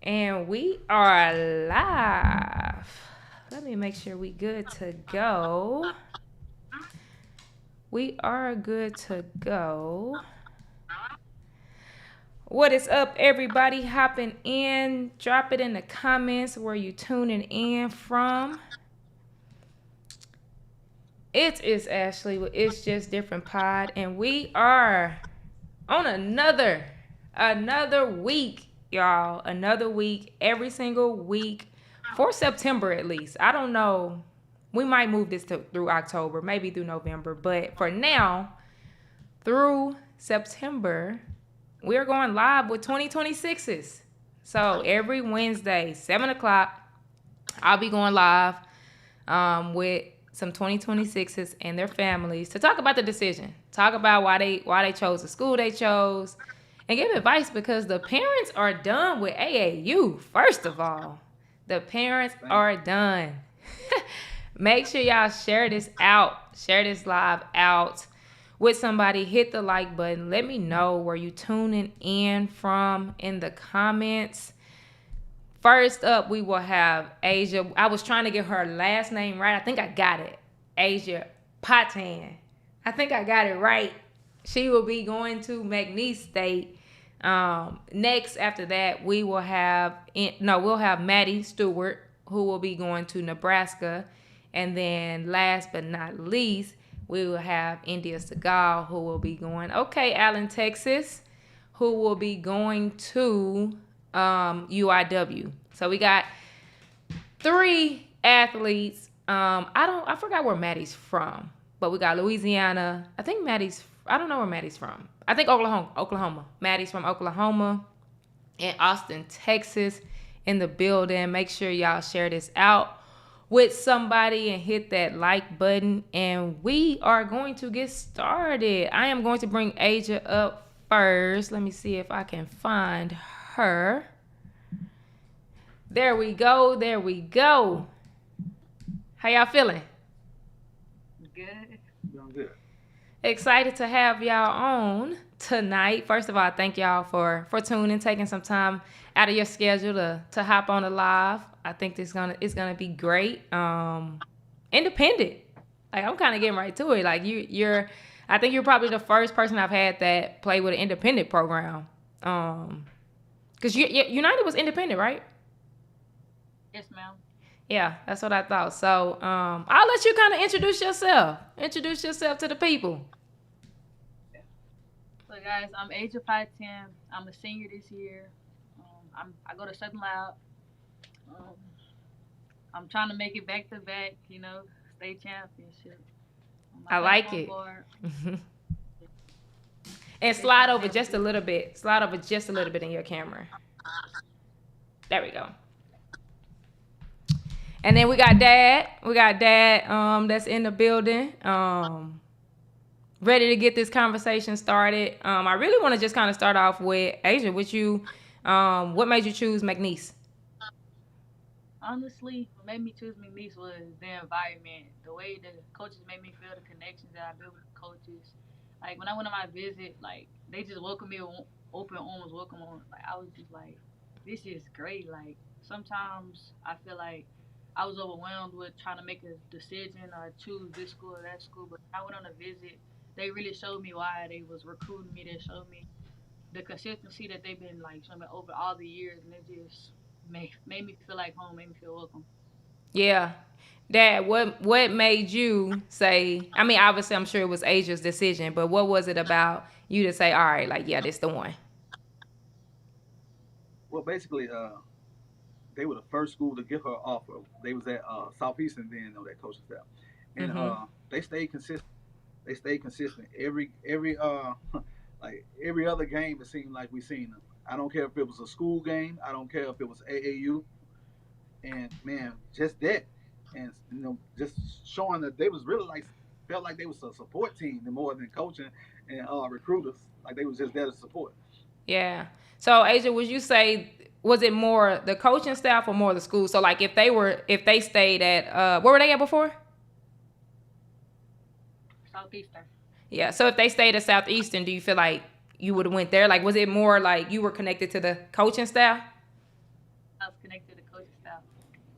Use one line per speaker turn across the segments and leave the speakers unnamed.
And we are live. Let me make sure we good to go. We are good to go. What is up, everybody? Hopping in. Drop it in the comments where you tuning in from. It is Ashley with It's Just Different Pod, and we are on another week, y'all. Another week, every single week for September at least. I don't know. We might move this through October, maybe through November, but for now, through September, we're going live with 2026s. So every Wednesday, 7 o'clock, I'll be going live with some 2026s and their families to talk about the decision, talk about why they chose the school they chose, and give advice because the parents are done with AAU. First of all, the parents are done. Make sure y'all share this live out with somebody. Hit the like button. Let me know where you tuning in from in the comments. First up, we will have Asia. I was trying to get her last name right. I think I got it. Asia Patin. I think I got it right. She will be going to Mcnese State. Next, after that, we'll have Maddie Stewart, who will be going to Nebraska. And then last but not least, we will have Endia Stigall, who will be going, Allen, Texas, who will be going to UIW. So we got 3 athletes. I forgot where Maddie's from, but we got Louisiana. I don't know where Maddie's from. I think Oklahoma. Maddie's from Oklahoma, and Austin, Texas in the building. Make sure y'all share this out with somebody and hit that like button. And we are going to get started. I am going to bring Asia up first. Let me see if I can find her. There we go. How y'all feeling?
Good.
Doing good.
Excited to have y'all on tonight. First of all, thank y'all for tuning, taking some time out of your schedule to hop on the live. I think it's gonna be great. Independent. Like, I'm kind of getting right to it. Like, I think you're probably the first person I've had that play with an independent program. Because United was independent, right?
Yes, ma'am.
Yeah, that's what I thought. So I'll let you kind of introduce yourself. Introduce yourself to the people.
So, guys, I'm Asia Patin. I'm a senior this year. I go to Southern Lab. Um, I'm trying to make it back to back, state championship.
I like it. And slide over just a little bit. Slide over just a little bit in your camera. There we go. And then we got Dad. That's in the building. Ready to get this conversation started. I really want to just kind of start off with Asia. With you, what made you choose Mcnese?
Honestly, what made me choose Mcnese was the environment, the way the coaches made me feel, the connections that I built with the coaches. Like, when I went on my visit, like, they just welcomed me with open arms, welcome on. Like, I was just like, this is great. Like, sometimes I feel like I was overwhelmed with trying to make a decision or choose this school or that school. But when I went on a visit, they really showed me why they was recruiting me. They showed me the consistency that they've been like showing me over all the years, and it just made me feel like home, made me feel welcome.
Yeah. Dad, what made you say, I mean, obviously I'm sure it was Asia's decision, but what was it about you to say, all right, like, yeah, this the one?
Well, basically, they were the first school to give her offer. They was at Southeastern then on that coaching staff, and they stayed consistent. They stayed consistent every like every other game. It seemed like we seen them. I don't care if it was a school game. I don't care if it was AAU. And man, just that, and just showing that they was really like felt like they was a support team more than coaching and recruiters. Like they was just there to support.
Yeah. So Asia, would you say, was it more the coaching staff or more the school? So like if they stayed at where were they at before?
Southeastern.
Yeah. So if they stayed at Southeastern, do you feel like you would have went there? Like, was it more like you were connected to the coaching staff?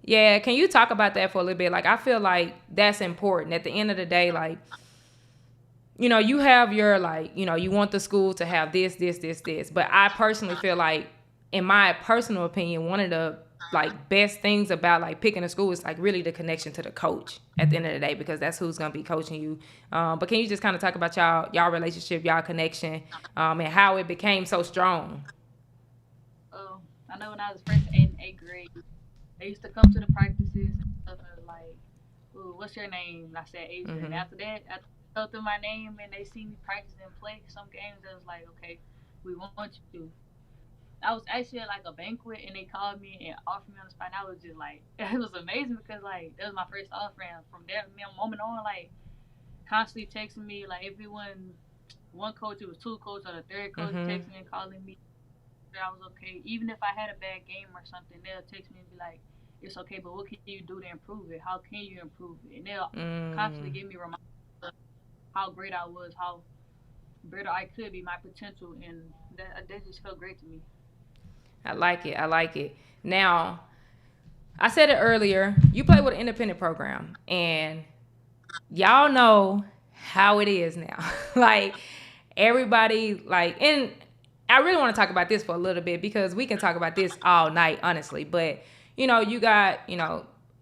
Yeah, can you talk about that for a little bit? Like, I feel like that's important. At the end of the day, like, you have your, like, you want the school to have this, this, this, this. But I personally feel like, in my personal opinion, one of the, like, best things about, like, picking a school is, like, really the connection to the coach at the end of the day, because that's who's going to be coaching you. But can you just kind of talk about y'all relationship, y'all connection, and how it became so strong?
I know when I was first in eighth grade, they used to come to the practices and stuff and was like, "Ooh, what's your name?" And I said Adrian.
Mm-hmm.
After that, after they told them my name and they see me practice and play some games, they was like, "Okay, we want you." I was actually at like a banquet and they called me and offered me on the spot. And I was just like, it was amazing because like that was my first offer. And from that moment on, like constantly texting me. Like if it wasn't one coach, it was two coaches or the third coach
Mm-hmm.
texting me and calling me that I was okay. Even if I had a bad game or something, they'll text me and be like, "It's okay, but what can you do to improve it? How can you improve it?" And they'll constantly
Mm.
give me reminders of how great I was, how better I could be, my potential, and that just felt great to me.
I like it. I like it. Now, I said it earlier. You play with an independent program, and y'all know how it is now. Like, everybody, like, and I really want to talk about this for a little bit because we can talk about this all night, honestly. But you got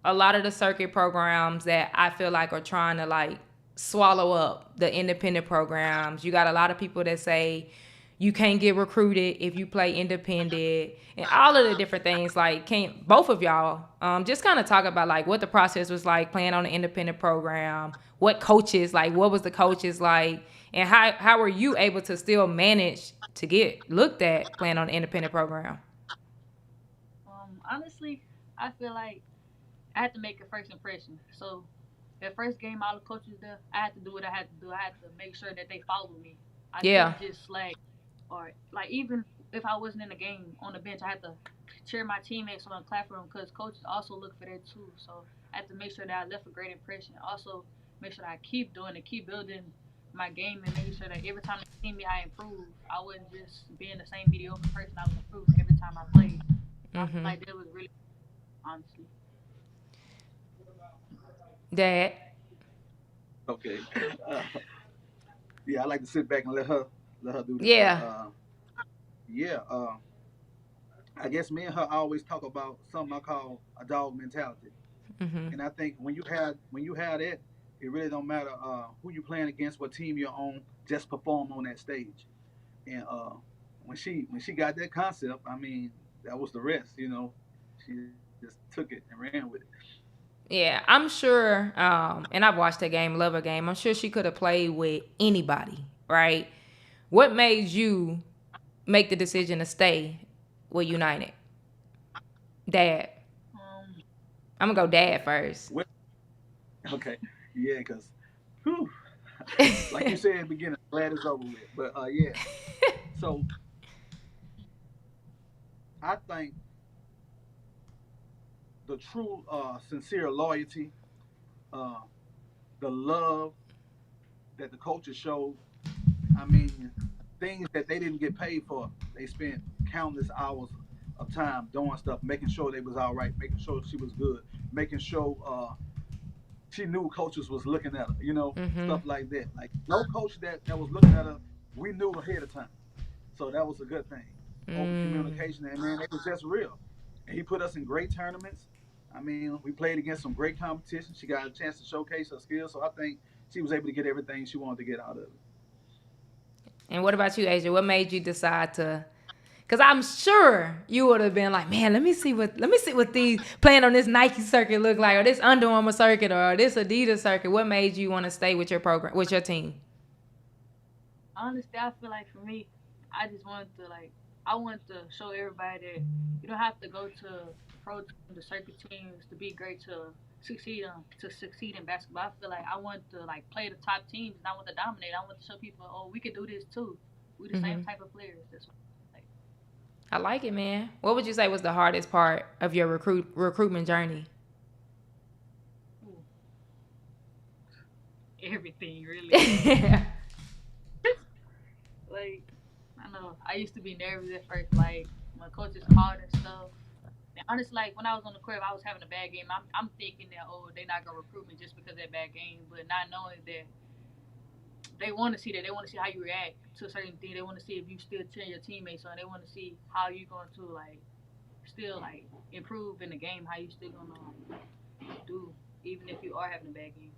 a lot of the circuit programs that I feel like are trying to, like, swallow up the independent programs. You got a lot of people that say you can't get recruited if you play independent, and all of the different things. Like, can both of y'all just kind of talk about, like, what the process was like playing on an independent program, what was the coaches like, and how were you able to still manage to get looked at playing on an independent program?
Honestly, I feel like I had to make a first impression. So that first game, all the coaches there, I had to do what I had to do. I had to make sure that they followed me. I
Yeah.
couldn't just slack or like even if I wasn't in the game on the bench, I had to cheer my teammates on, clap for them because coaches also look for that too. So I had to make sure that I left a great impression. Also, make sure that I keep doing it, keep building my game, and making sure that every time they see me, I improve. I wasn't just being the same mediocre person. I was improving every time I played. I feel
Mm-hmm.
like that was really honestly.
Dad.
Okay. Uh, yeah, I like to sit back and let her do this, but
Yeah.
yeah, I guess me and her always talk about something I call a dog mentality,
Mm-hmm.
and I think when you have that, it really don't matter who you playing against, what team you're on, just perform on that stage. And when she got that concept, I mean, that was the rest. She just took it and ran with it.
Yeah, I'm sure, and I've watched her game, love her game. I'm sure she could have played with anybody, right? What made you make the decision to stay with United? Dad.
Um,
I'm gonna go dad first.
Well, okay, yeah, because, like you said in the beginning, glad it's over with. But yeah, so I think the true, sincere loyalty, uh, the love that the coaches showed. I mean, things that they didn't get paid for. They spent countless hours of time doing stuff, making sure they was all right, making sure she was good, making sure she knew coaches was looking at her.
Mm-hmm.
Stuff like that. Like no coach that was looking at her, we knew ahead of time. So that was a good thing. Open
Mm.
communication, and man, it was just real. And he put us in great tournaments. I mean, we played against some great competition. She got a chance to showcase her skills, so I think she was able to get everything she wanted to get out of it.
And what about you, Asia? What made you decide to? Because I'm sure you would have been like, man, let me see what these playing on this Nike circuit look like, or this Under Armour circuit, or this Adidas circuit. What made you want to stay with your program, with your team?
honestly, I feel like for me, I just wanted to I wanted to show everybody that you don't have to go to the pro team, the circuit teams to be great to succeed in basketball. I feel like I want to play the top teams and I want to dominate. I want to show people, oh, we can do this too. We the same
Mm-hmm.
type of players. That's what like
I like it, man. What would you say was the hardest part of your recruitment journey?
ooh, everything really. Like I know I used to be nervous at first, like when coaches called and stuff. And honestly, like when I was on the court, if I was having a bad game, I'm thinking that they're not gonna recruit me just because of that bad game, but not knowing that they want to see that. They want to see how you react to a certain thing. They want to see if you still cheer your teammates on. They want to see how you going to like still like improve in the game. How you still gonna do even if you are having a bad game.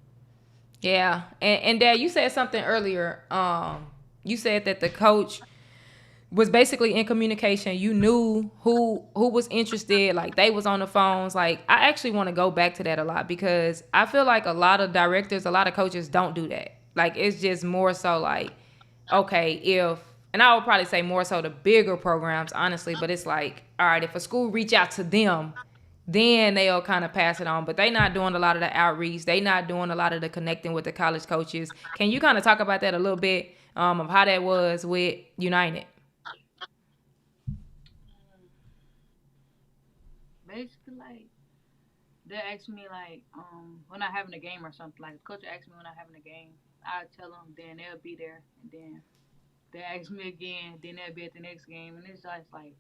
Yeah, and Dad, you said something earlier. You said that the coach was basically in communication. You knew who was interested. Like they was on the phones. Like I actually want to go back to that a lot because I feel like a lot of directors, a lot of coaches don't do that. Like it's just more so like, okay, if and I would probably say more so the bigger programs, honestly. But it's like, all right, if a school reach out to them, then they'll kind of pass it on. But they not doing a lot of the outreach. They not doing a lot of the connecting with the college coaches. Can you kind of talk about that a little bit of how that was with United?
Basically, like they ask me like when I'm having a game or something. Like the coach asks me when I'm having a game, I tell them, then they'll be there, and then they ask me again, then they'll be at the next game, and it's just like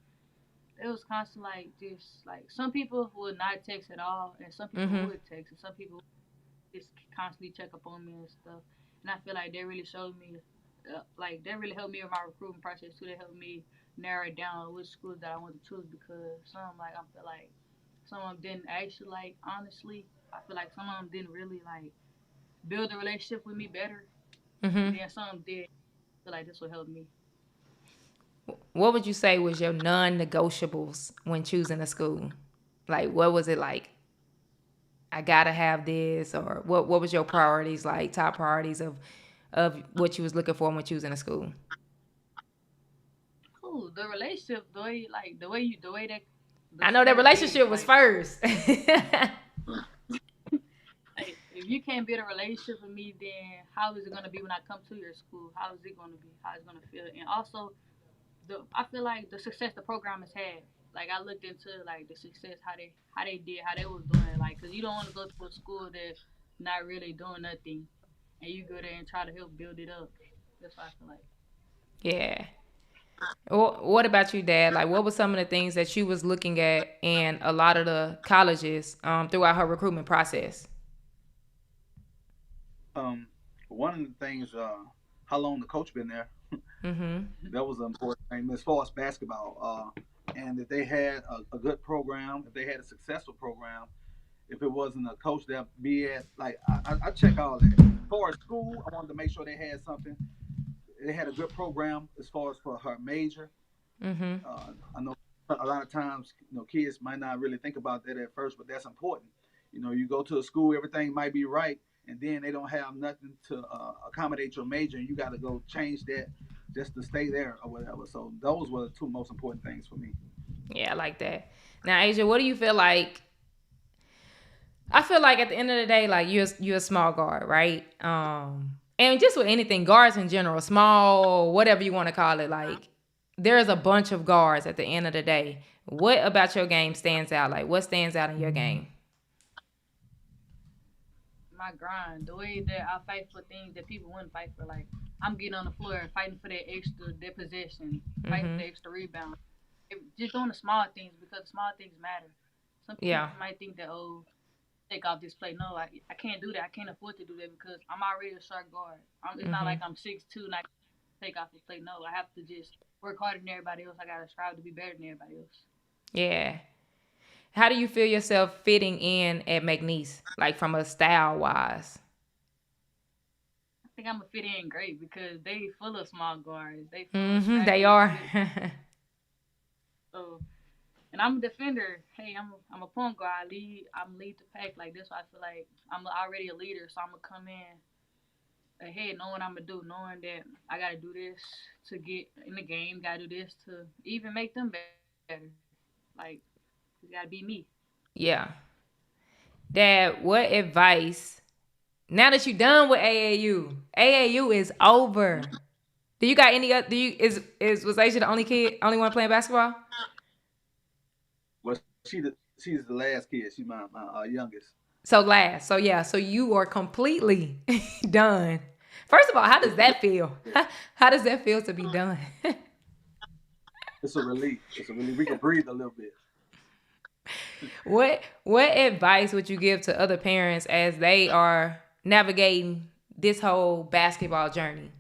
it was constant like just like some people would not text at all, and some people
Mm-hmm.
would text, and some people just constantly check up on me and stuff. And I feel like they really showed me, like they really helped me with my recruiting process too. They helped me narrow it down which schools that I want to choose because some like I feel like some of them didn't actually like honestly. I feel like some of them didn't really like build a relationship with me better, and
Mm-hmm.
then some did. I feel like this will help me.
What would you say was your non-negotiables when choosing a school? Like, what was it like? I gotta have this, or what was your priorities like? Top priorities of what you was looking for when choosing a school.
Cool. The relationship, the way like the way that the
I know that
school is
relationship was
like.
first.
Like, if you can't build a relationship with me, then how is it gonna be when I come to your school? How is it gonna be? How is it gonna feel? And also, I feel like the success the program has had. Like I looked into like the success how they did how they was doing. Like, cause you don't want to go to a school that's not really doing nothing, and you go there and try to help build it up. That's what I feel like.
Yeah. What about you, Dad? Like, what were some of the things that you was looking at in a lot of the colleges throughout her recruitment process?
Um, One of the things, how long the coach been there?
Mm-hmm.
That was an important thing as far as basketball. And if they had a good program, if they had a successful program, if it wasn't a coach that be at like I check all that. As far as school, I wanted to make sure they had something. They had a good program as far as for her major.
Mm-hmm.
I know a lot of times, kids might not really think about that at first, but that's important. You go to a school, everything might be right, and then they don't have nothing to accommodate your major, and you got to go change that just to stay there or whatever. So those were the two most important things for me.
Yeah, I like that. Now, Asia, what do you feel like? I feel like at the end of the day, like you're a small guard, right? And just with anything, guards in general, small, whatever you want to call it, like there's a bunch of guards at the end of the day. What about your game stands out? Like, what stands out in your game?
My grind, the way that I fight for things that people wouldn't fight for. Like I'm getting on the floor and fighting for that possession, fighting for
Mm-hmm.
the extra rebound. Just doing the small things because small things matter. Some
Yeah.
people might think that take off this play. No, I can't do that. I can't afford to do that because I'm already a sharp guard. It's not
Mm-hmm.
like I'm 6'2" and I take off the play. No, I have to just work harder than everybody else. I gotta strive to be better than everybody else.
Yeah. How do you feel yourself fitting in at Mcnese? Like from a style wise?
I think I'm gonna fit in great because they full of small guards. They full of
Mm-hmm. They
scrappy,
are.
good. So and I'm a defender. Hey, I'm a point guard. I'm lead the pack. Like this, I feel like I'm already a leader. So I'm gonna come in ahead, knowing I'm gonna do, knowing that I gotta do this to get in the game. Gotta do this to even make them better. Like it gotta be me.
Yeah. Dad, what advice now that you're done with AAU? AAU is over. Do you got any other? Do you is was Asia the only kid, only one playing basketball?
Well, she's the last kid. She's my youngest.
So last, so yeah, so you are completely done. First of all, how does that feel?
Yeah.
How does that feel to be done?
It's a relief. It's a relief. We can breathe a little bit.
What advice would you give to other parents as they are navigating this whole basketball journey?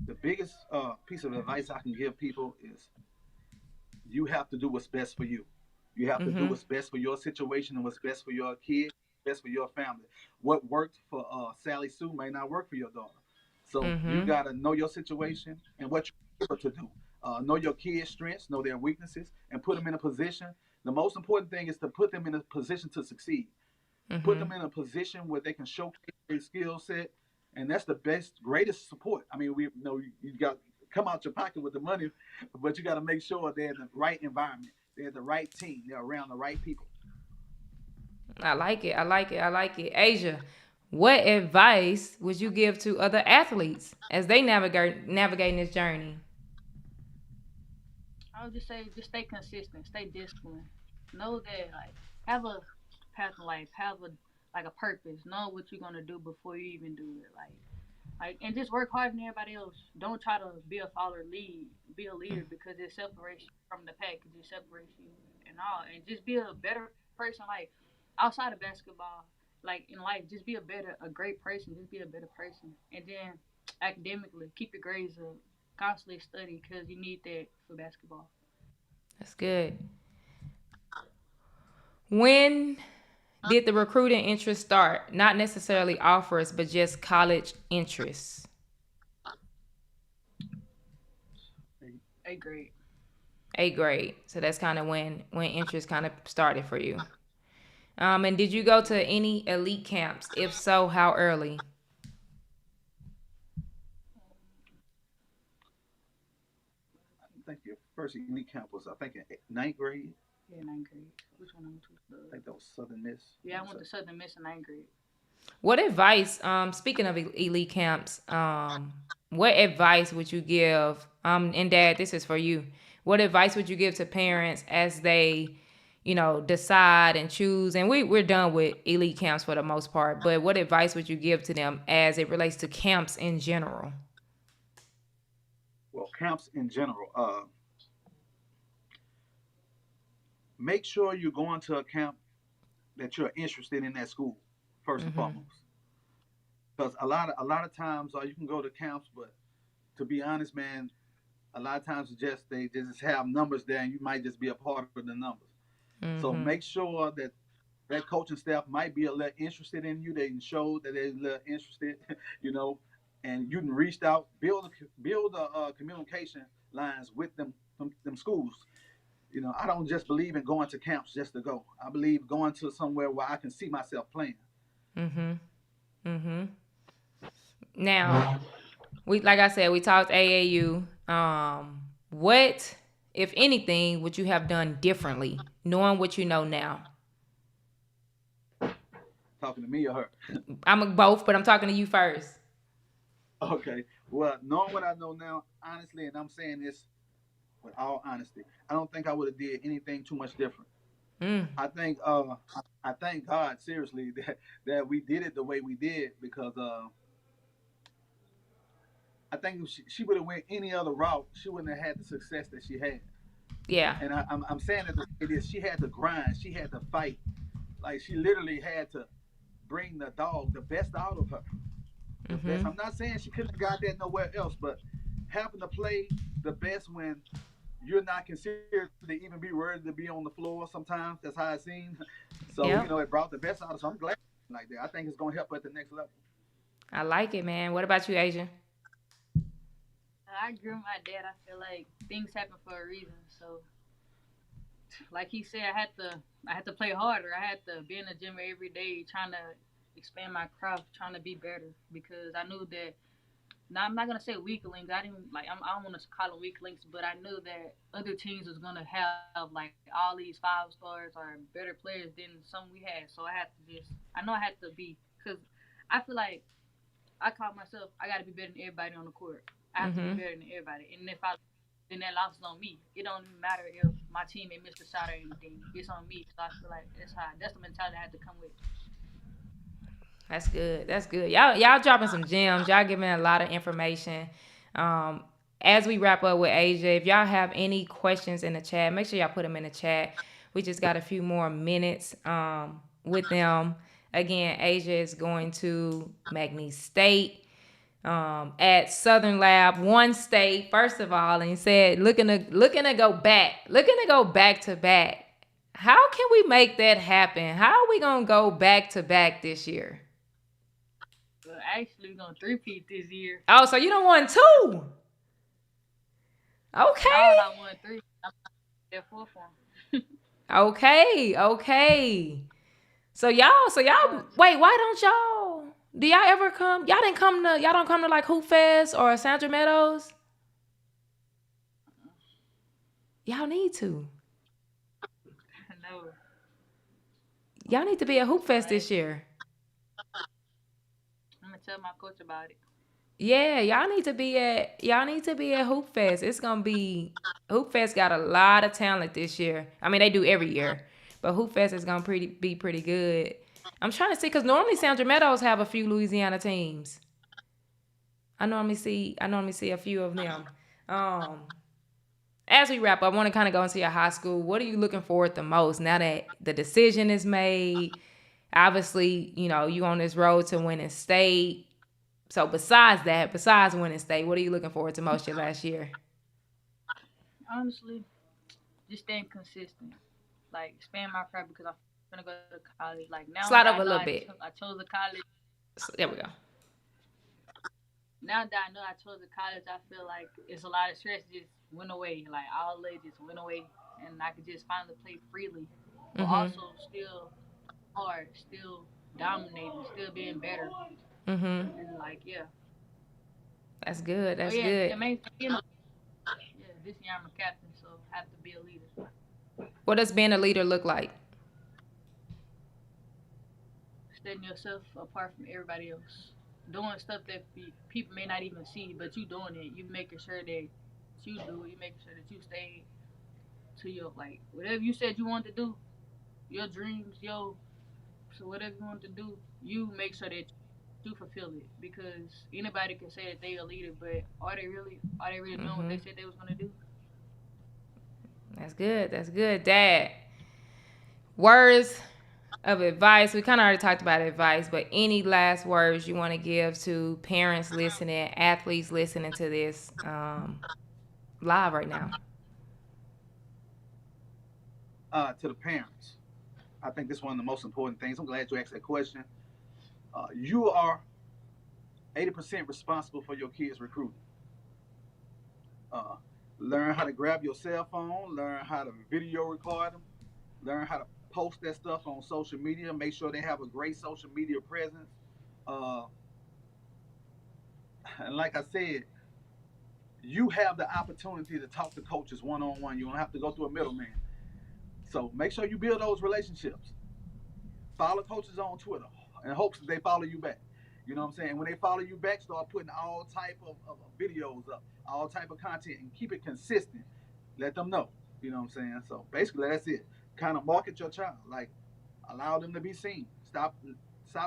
The biggest piece of advice I can give people is you have to do what's best for you. You have to do
Mm-hmm.
what's best for your situation and what's best for your kid, best for your family. What worked for Sally Sue may not work for your daughter. So you
Mm-hmm.
gotta know your situation and what you're able to do. Know your kids' strengths, know their weaknesses, and put them in a position. The most important thing is to put them in a position to succeed. Put
Mm-hmm.
them in a position where they can showcase their skill set, and that's the best, greatest support. I mean, we know you got come out your pocket with the money, but you got to make sure they're in the right environment, they're the right team, they're around the right people.
I like it. I like it. I like it. Asia, what advice would you give to other athletes as they navigating this journey?
I would just say just stay consistent, stay disciplined. Know that like have a path in life, have a like a purpose. Know what you're gonna do before you even do it. Like and just work harder than everybody else. Don't try to be a follower lead. Be a leader because it separates you from the pack. It just separates you and all. And just be a better person. Like outside of basketball, like in life, just be a great person. Just be a better person. And then academically, keep your grades up. Constantly study because you need that for basketball.
That's good. When did the recruiting interest start? Not necessarily offers, but just college interests.
Eighth grade.
Eighth grade. So that's kind of when interest kind of started for you. And did you go to any elite camps? If so, how early?
I think your first elite camp was, I think, in ninth grade.
Yeah, ninth grade. Which one I went to?
I think that was Southern Miss.
Yeah, I went to Southern Miss in ninth grade.
What advice? Speaking of elite camps, what advice would you give? And Dad, this is for you. What advice would you give to parents as they, decide and choose? And we're done with elite camps for the most part. But what advice would you give to them as it relates to camps in general?
Well, camps in general. Make sure you're going to a camp that you're interested in that school first and
Mm-hmm.
foremost. Because a lot of times you can go to camps, but to be honest, man, a lot of times they just have numbers there, and you might just be a part of the numbers. So
Mm-hmm.
make sure that that coaching staff might be a little interested in you. They can show that they're a little interested, you know, and you can reach out, build communication lines with them schools. I don't just believe in going to camps just to go. I believe going to somewhere where I can see myself playing.
Mm-hmm. Mm-hmm. Now, we like I said, we talked AAU. What, if anything, would you have done differently, knowing what you know now?
Talking to me or her.
I'm both, but I'm talking to you first.
Okay. Well, knowing what I know now, honestly, and I'm saying this with all honesty, I don't think I would have did anything too much different.
Mm.
I think I thank God seriously that we did it the way we did because I think if she would have went any other route, she wouldn't have had the success that she had.
Yeah.
And I'm saying that it is she had to grind, she had to fight, like she literally had to bring the best out of her. The best.
Mm-hmm.
I'm not saying she couldn't have got that nowhere else, but having to play the best when you're not considered to even be worthy to be on the floor sometimes. That's how it seems. So,
Yep.
it brought the best out of us. So I'm glad like that. I think it's going to help at the next level.
I like it, man. What about you, Asia?
I agree with my dad. I feel like things happen for a reason. So, like he said, I had to play harder. I had to be in the gym every day, trying to expand my craft, trying to be better because I knew that. Now I'm not gonna say weak links. I don't want to call them weak links, but I knew that other teams was gonna have like all these 5 stars or better players than some we had. So I know I had to be because I feel like I call myself I got to be better than everybody on the court. I have to be
Mm-hmm.
better than everybody, and if I then that loss is on me. It don't even matter if my teammate missed a shot or anything. It's on me. So I feel like that's the mentality I had to come with.
That's good. That's good. Y'all dropping some gems. Y'all giving a lot of information. Um, as we wrap up with Asia, if y'all have any questions in the chat, make sure y'all put them in the chat. We just got a few more minutes with them. Again, Asia is going to Mcnese State at Southern Lab, one state, first of all, and he said looking to go back to back. How can we make that happen? How are we gonna go back to back this year?
Well, actually, we're gonna three-peat this year.
Oh, so you don't want two? Okay.
No, I won 3. I'm there 4th one.
Okay. So y'all, wait, why don't y'all? Do y'all ever come? Y'all don't come to like Hoop Fest or Sandra Meadows? Y'all need to.
No.
Y'all need to be at Hoop Fest this year.
I'm gonna tell my coach about it.
Yeah, y'all need to be at Hoop Fest. Hoop Fest got a lot of talent this year. I mean, they do every year, but Hoop Fest is gonna be pretty good. I'm trying to see because normally Sandra Meadows have a few Louisiana teams. I normally see a few of them. As we wrap up, I want to kind of go into your high school. What are you looking forward the most now that the decision is made? Obviously, you on this road to winning state. So besides winning state, what are you looking forward to most your last year?
Honestly, just staying consistent. Like, expand my craft because I'm gonna go to college. Like, now
Slide over a little bit.
I chose a college.
There we go.
Now that I know I chose a college, I feel like it's a lot of stress just went away. Like, all of it just went away, and I could just finally play freely, but also still hard, still dominating, still being better. And like, yeah.
That's good. That's
good.
Yeah,
this year I'm a captain, so I have to be a leader.
What does being a leader look like?
Setting yourself apart from everybody else. Doing stuff that people may not even see, but you doing it. You making sure that you do it. You making sure that you stay to your, like, whatever you said you wanted to do, your dreams, so whatever you want to do, you make sure that you fulfill it. Because anybody can say that they a leader, but are they really doing what they said they was gonna do?
That's good. Dad, words of advice. We kind of already talked about advice, but any last words you want to give to parents listening, athletes listening to this live right now?
To the parents, I think this is one of the most important things. I'm glad you asked that question. You are 80% responsible for your kids' recruiting. Learn how to grab your cell phone, learn how to video record them, learn how to post that stuff on social media, make sure they have a great social media presence. And like I said, you have the opportunity to talk to coaches one-on-one. You don't have to go through a middleman. So make sure you build those relationships. Follow coaches on Twitter in hopes that they follow you back. You know what I'm saying? When they follow you back, start putting all type of videos up, all type of content, and keep it consistent. Let them know. You know what I'm saying? So basically, that's it. Kind of market your child. Like, allow them to be seen. Stop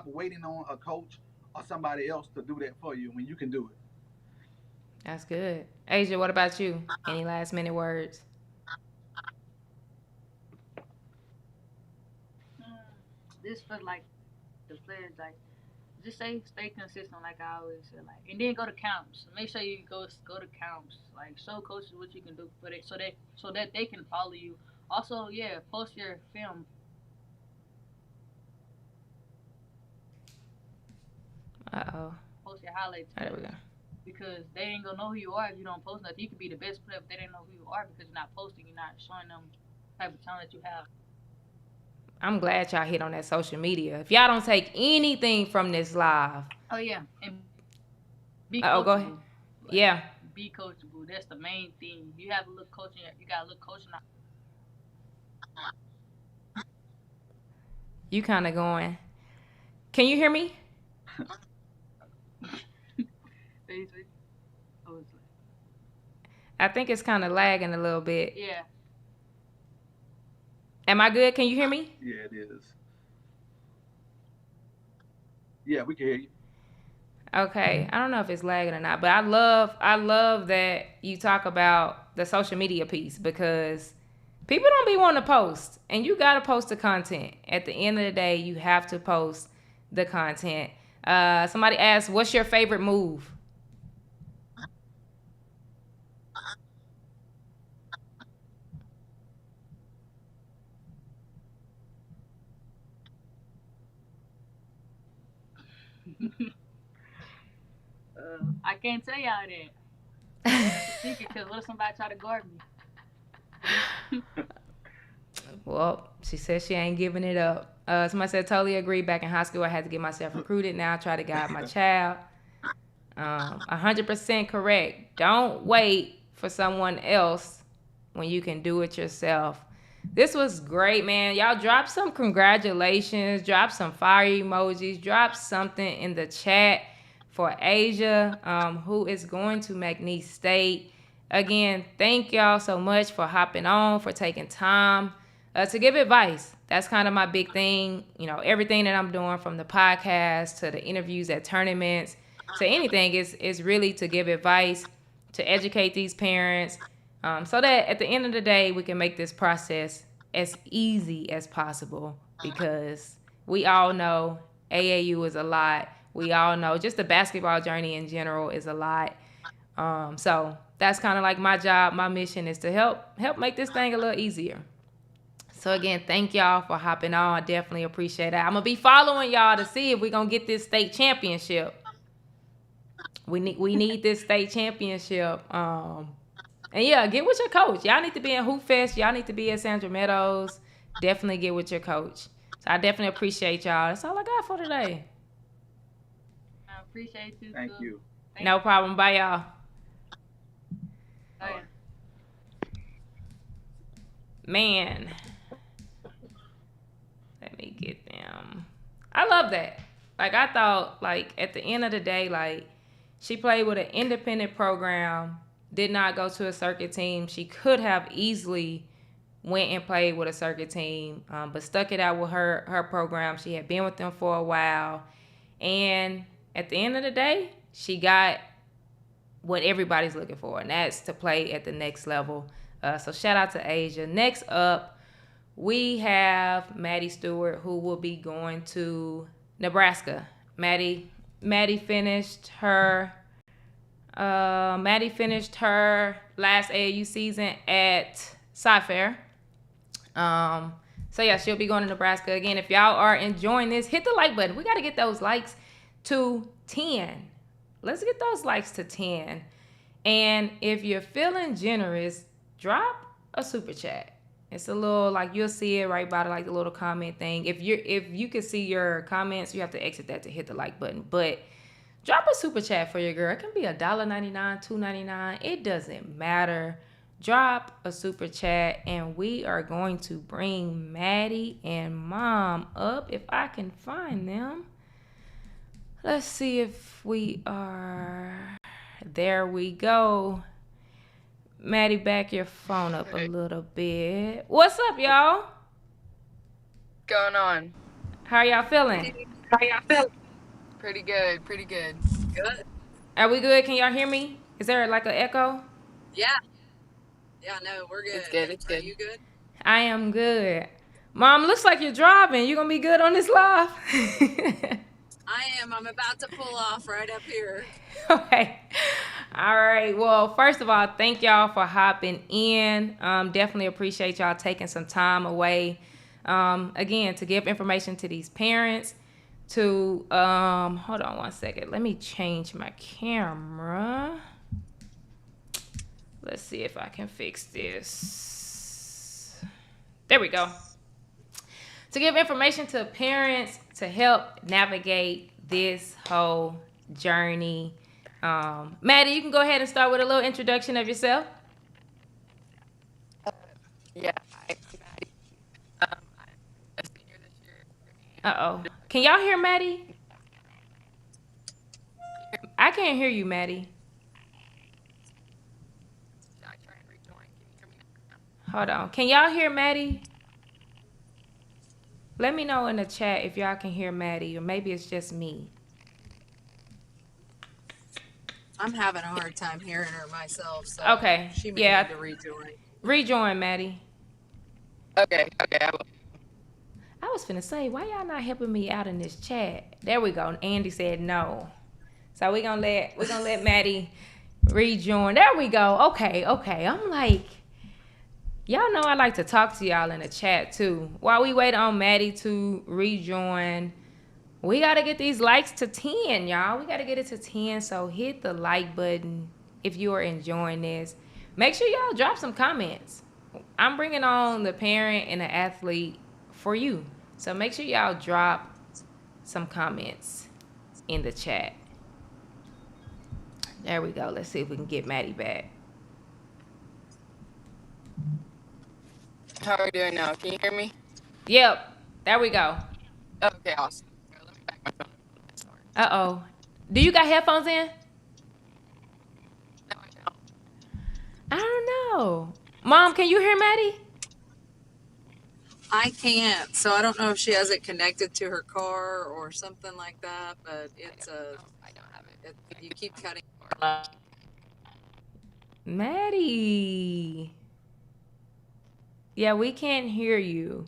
waiting on a coach or somebody else to do that for you when you can do it.
That's good. Asia, what about you? Any last minute words?
This for like the players, like, just stay consistent, like I always say, like, and then go to camps. Make sure you go to camps. Like, show coaches what you can do for it, so that they can follow you. Also, yeah, post your film. Post your highlights.
There we go.
Because they ain't gonna know who you are if you don't post nothing. You could be the best player, but they didn't know who you are because you're not posting. You're not showing them the type of talent you have.
I'm glad y'all hit on that social media. If y'all don't take anything from this live.
Oh, yeah. And be coachable.
Go ahead.
Like,
yeah.
Be coachable. That's the main thing. You have a little coaching. You got a little coaching.
You kind of going. Can you hear me? I think it's kind of lagging a little bit.
Yeah.
Am I good? Can you hear me?
Yeah, it is. Yeah, we can hear you.
Okay, I don't know if it's lagging or not, but I love that you talk about the social media piece because people don't be wanting to post, and you gotta post the content. At the end of the day, you have to post the content. Somebody asked, "What's your favorite move?"
I can't tell y'all that. It's a secret because what if somebody try to guard me?
Well, she says she ain't giving it up. Somebody said, totally agree. Back in high school, I had to get myself recruited. Now I try to guide my child. 100% correct. Don't wait for someone else when you can do it yourself. This was great, man. Y'all drop some congratulations, drop some fire emojis, drop something in the chat for Asia, who is going to Mcnese State. Again, thank y'all so much for hopping on, for taking time to give advice. That's kind of my big thing. You know, everything that I'm doing from the podcast to the interviews at tournaments to anything is really to give advice, to educate these parents, so that at the end of the day, we can make this process as easy as possible because we all know AAU is a lot. We all know just the basketball journey in general is a lot. So that's kind of like my job. My mission is to help make this thing a little easier. So again, thank y'all for hopping on. I definitely appreciate that. I'm gonna be following y'all to see if we're gonna get this state championship. We need this state championship. And yeah, get with your coach. Y'all need to be in Hoop Fest. Y'all need to be at Sandra Meadows. Definitely get with your coach. So I definitely appreciate y'all. That's all I got for today.
I appreciate you.
Thank
too.
you.
No problem. Bye, y'all.
Bye.
Man, let me get them. I love that. Like, I thought, like, at the end of the day, like, she played with an independent program, did not go to a circuit team. She could have easily went and played with a circuit team, but stuck it out with her program. She had been with them for a while. And at the end of the day, she got what everybody's looking for, and that's to play at the next level. So shout out to Asia. Next up, we have Maddie Stewart, who will be going to Nebraska. Maddie finished her last AAU season at Sci-Fair. So yeah, she'll be going to Nebraska. Again, if y'all are enjoying this, hit the like button. We got to get those likes to 10. Let's get those likes to 10. And if you're feeling generous, drop a super chat. It's a little, like, you'll see it right by the little comment thing. If you can see your comments, you have to exit that to hit the like button. But drop a super chat for your girl. It can be $1.99, $2.99. It doesn't matter. Drop a super chat, and we are going to bring Maddie and Mom up if I can find them. Let's see if we are. There we go. Maddie, back your phone up a little bit. What's up, y'all?
Going on?
How y'all feeling?
Pretty good.
Good.
Are we good? Can y'all hear me? Is there like an echo?
Yeah. Yeah, no, we're good.
It's good.
Are you good?
I am good. Mom, looks like you're driving. You gonna be good on this live?
I am. I'm about to pull off right up here.
Okay. All right. Well, first of all, thank y'all for hopping in. Definitely appreciate y'all taking some time away. Again, to give information to these parents. To hold on one second. Let me change my camera. Let's see if I can fix this. There we go. To give information to parents to help navigate this whole journey. Maddie, you can go ahead and start with a little introduction of yourself.
Yeah, I'm Maddie. I'm a senior this year.
Uh-oh. Can y'all hear Maddie? I can't hear you, Maddie.
I try and rejoin. Can you hear me now?
Hold on. Can y'all hear Maddie? Let me know in the chat if y'all can hear Maddie, or maybe it's just me.
I'm having a hard time hearing her myself, so
Okay.
she may
Yeah.
need to rejoin.
Rejoin, Maddie.
Okay, I will.
I was finna say, why y'all not helping me out in this chat? There we go. Andy said no. So we're gonna let Maddie rejoin. There we go. Okay. I'm like, y'all know I like to talk to y'all in the chat too. While we wait on Maddie to rejoin, we gotta get these likes to 10, y'all. We gotta get it to 10. So hit the like button if you are enjoying this. Make sure y'all drop some comments. I'm bringing on the parent and the athlete for you. So make sure y'all drop some comments in the chat. There we go. Let's see if we can get Maddie back.
How are we doing now? Can you hear me?
Yep. There we go.
Okay, awesome. Let me back my phone. Sorry.
Uh-oh. Do you got headphones in?
No, I don't.
I don't know. Mom, can you hear Maddie?
I can't, so I don't know if she has it connected to her car or something like that, but it's
I don't have it.
you keep cutting.
Maddie. Yeah, we can't hear you.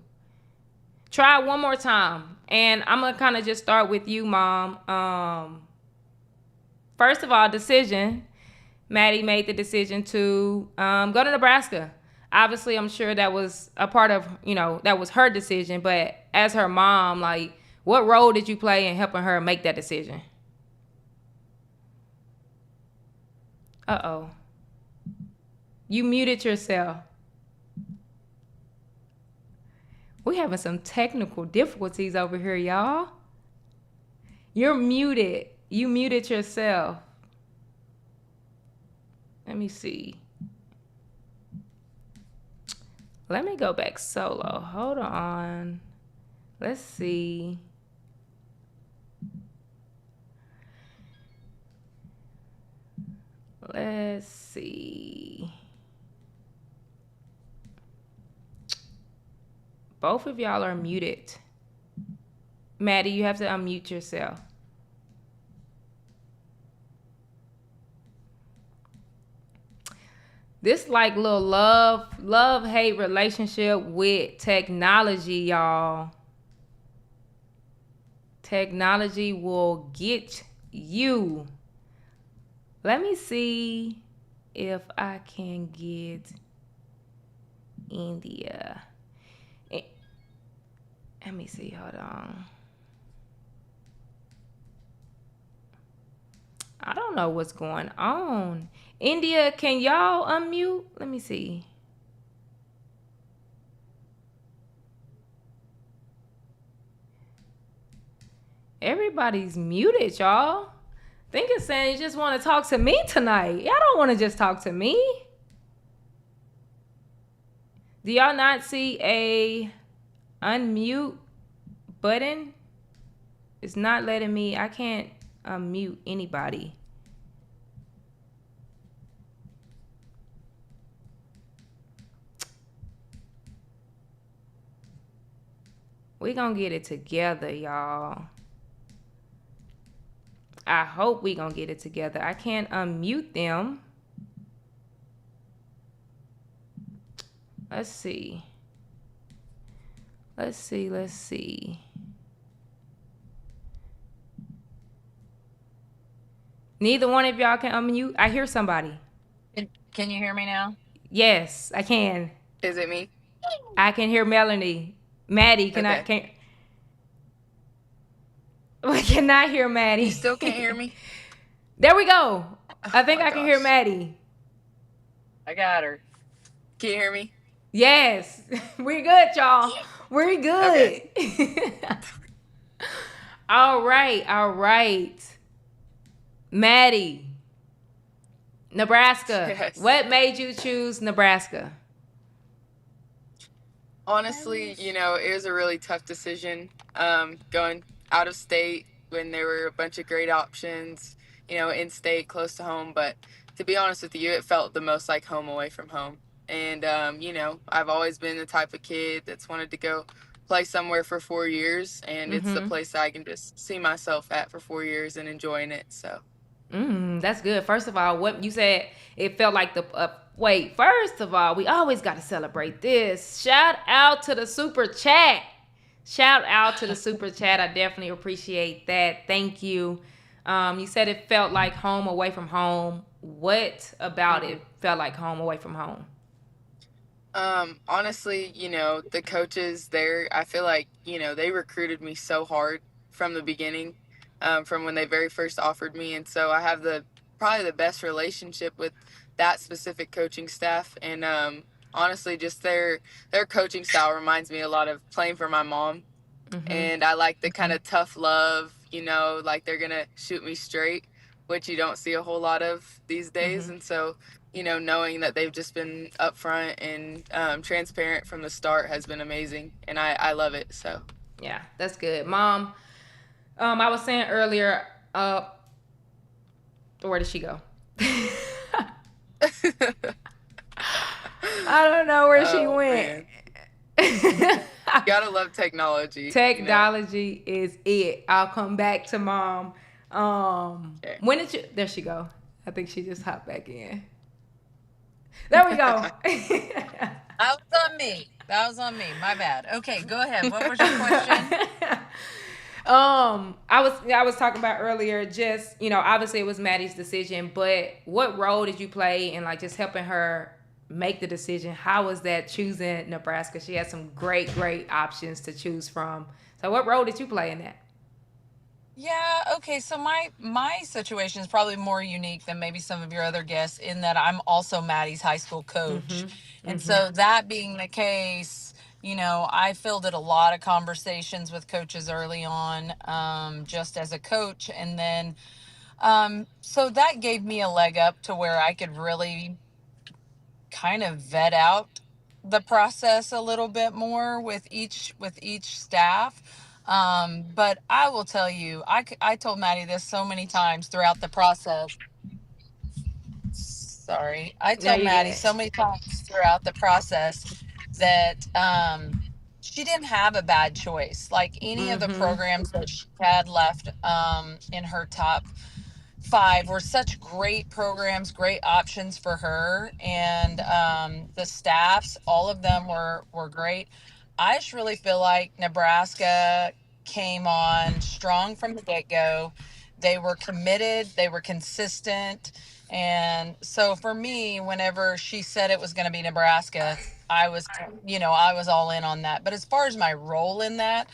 Try it one more time. And I'm going to kind of just start with you, Mom. First of all, decision. Maddie made the decision to go to Nebraska. Obviously, I'm sure that was a part of, that was her decision. But as her mom, like, what role did you play in helping her make that decision? Uh-oh. You muted yourself. We having some technical difficulties over here, y'all. You're muted. You muted yourself. Let me see. Let me go back solo. Hold on. Let's see. Let's see. Both of y'all are muted. Maddie, you have to unmute yourself. This like little love-hate relationship with technology, y'all. Technology will get you. Let me see if I can get Endia. Let me see, hold on. I don't know what's going on. Endia, can y'all unmute? Let me see. Everybody's muted, y'all. Think it's saying you just want to talk to me tonight. Y'all don't want to just talk to me. Do y'all not see a unmute button? It's not letting me. I can't unmute anybody. We gonna get it together, y'all. I hope we gonna get it together. I can't unmute them. Let's see. Let's see. Neither one of y'all can unmute. I hear somebody.
Can you hear me now?
Yes, I can.
Is it me?
I can hear Melanie. Maddie, I cannot hear Maddie.
You still can't hear me?
There we go. I think
Oh
I can hear Maddie.
I got her.
Can you hear me?
Yes. We're good, y'all. We're good. Okay. All right. Maddie, Nebraska.
Yes.
What made you choose Nebraska?
Honestly, it was a really tough decision going out of state when there were a bunch of great options, in state, close to home. But to be honest with you, it felt the most like home away from home. And, I've always been the type of kid that's wanted to go play somewhere for 4 years. And it's the place I can just see myself at for 4 years and enjoying it. So.
That's good. First of all, what you said, it felt like the wait. First of all, we always got to celebrate this. Shout out to the super chat. Shout out to the super chat. I definitely appreciate that. Thank you. You said it felt like home away from home. What about it felt like home away from home?
Honestly, the coaches there, I feel like, they recruited me so hard from the beginning, from when they very first offered me. And so I have probably the best relationship with that specific coaching staff. And, honestly, just their coaching style reminds me a lot of playing for my mom. And I like the kind of tough love, like they're going to shoot me straight, which you don't see a whole lot of these days. And so, knowing that they've just been upfront and transparent from the start has been amazing. And I love it. So,
yeah, that's good. Mom, I was saying earlier, where did she go? I don't know where she went.
You gotta love technology.
Technology is it. I'll come back to Mom. Okay. When did you? There she go. I think she just hopped back in. There we go.
That was on me. That was on me. My bad. Okay, go ahead. What was your question?
I was talking about earlier, just, obviously it was Maddie's decision, but what role did you play in like just helping her make the decision? How was that choosing Nebraska? She had some great options to choose from. So what role did you play in that?
Yeah, okay. So my situation is probably more unique than maybe some of your other guests in that I'm also Maddie's high school coach. And so that being the case, I fielded a lot of conversations with coaches early on, just as a coach. And then, so that gave me a leg up to where I could really kind of vet out the process a little bit more with each staff. But I will tell you, I told Maddie this so many times throughout the process. Sorry. I told Maddie so many times throughout the process that she didn't have a bad choice. Like any of the programs that she had left in her top 5 were such great programs, great options for her, and the staffs, all of them were great. I just really feel like Nebraska came on strong from the get-go. They were committed, they were consistent, and so for me, whenever she said it was going to be Nebraska, I was all in on that. But as far as my role in that,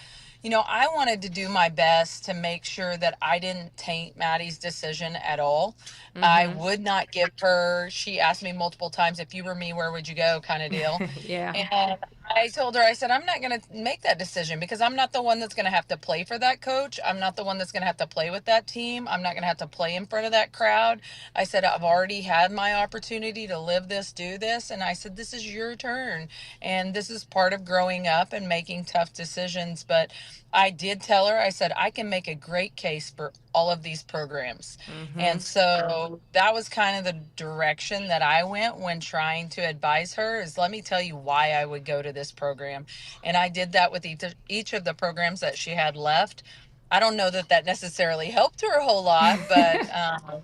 I wanted to do my best to make sure that I didn't taint Maddie's decision at all. I would not give her, she asked me multiple times, if you were me, where would you go, kind of deal.
Yeah.
And I told her, I said, I'm not going to make that decision because I'm not the one that's going to have to play for that coach. I'm not the one that's going to have to play with that team. I'm not going to have to play in front of that crowd. I said, I've already had my opportunity to live this, do this. And I said, this is your turn. And this is part of growing up and making tough decisions. But I did tell her, I said, I can make a great case for all of these programs. And so that was kind of the direction that I went when trying to advise her is, let me tell you why I would go to this program. And I did that with each of the programs that she had left. I don't know that necessarily helped her a whole lot, but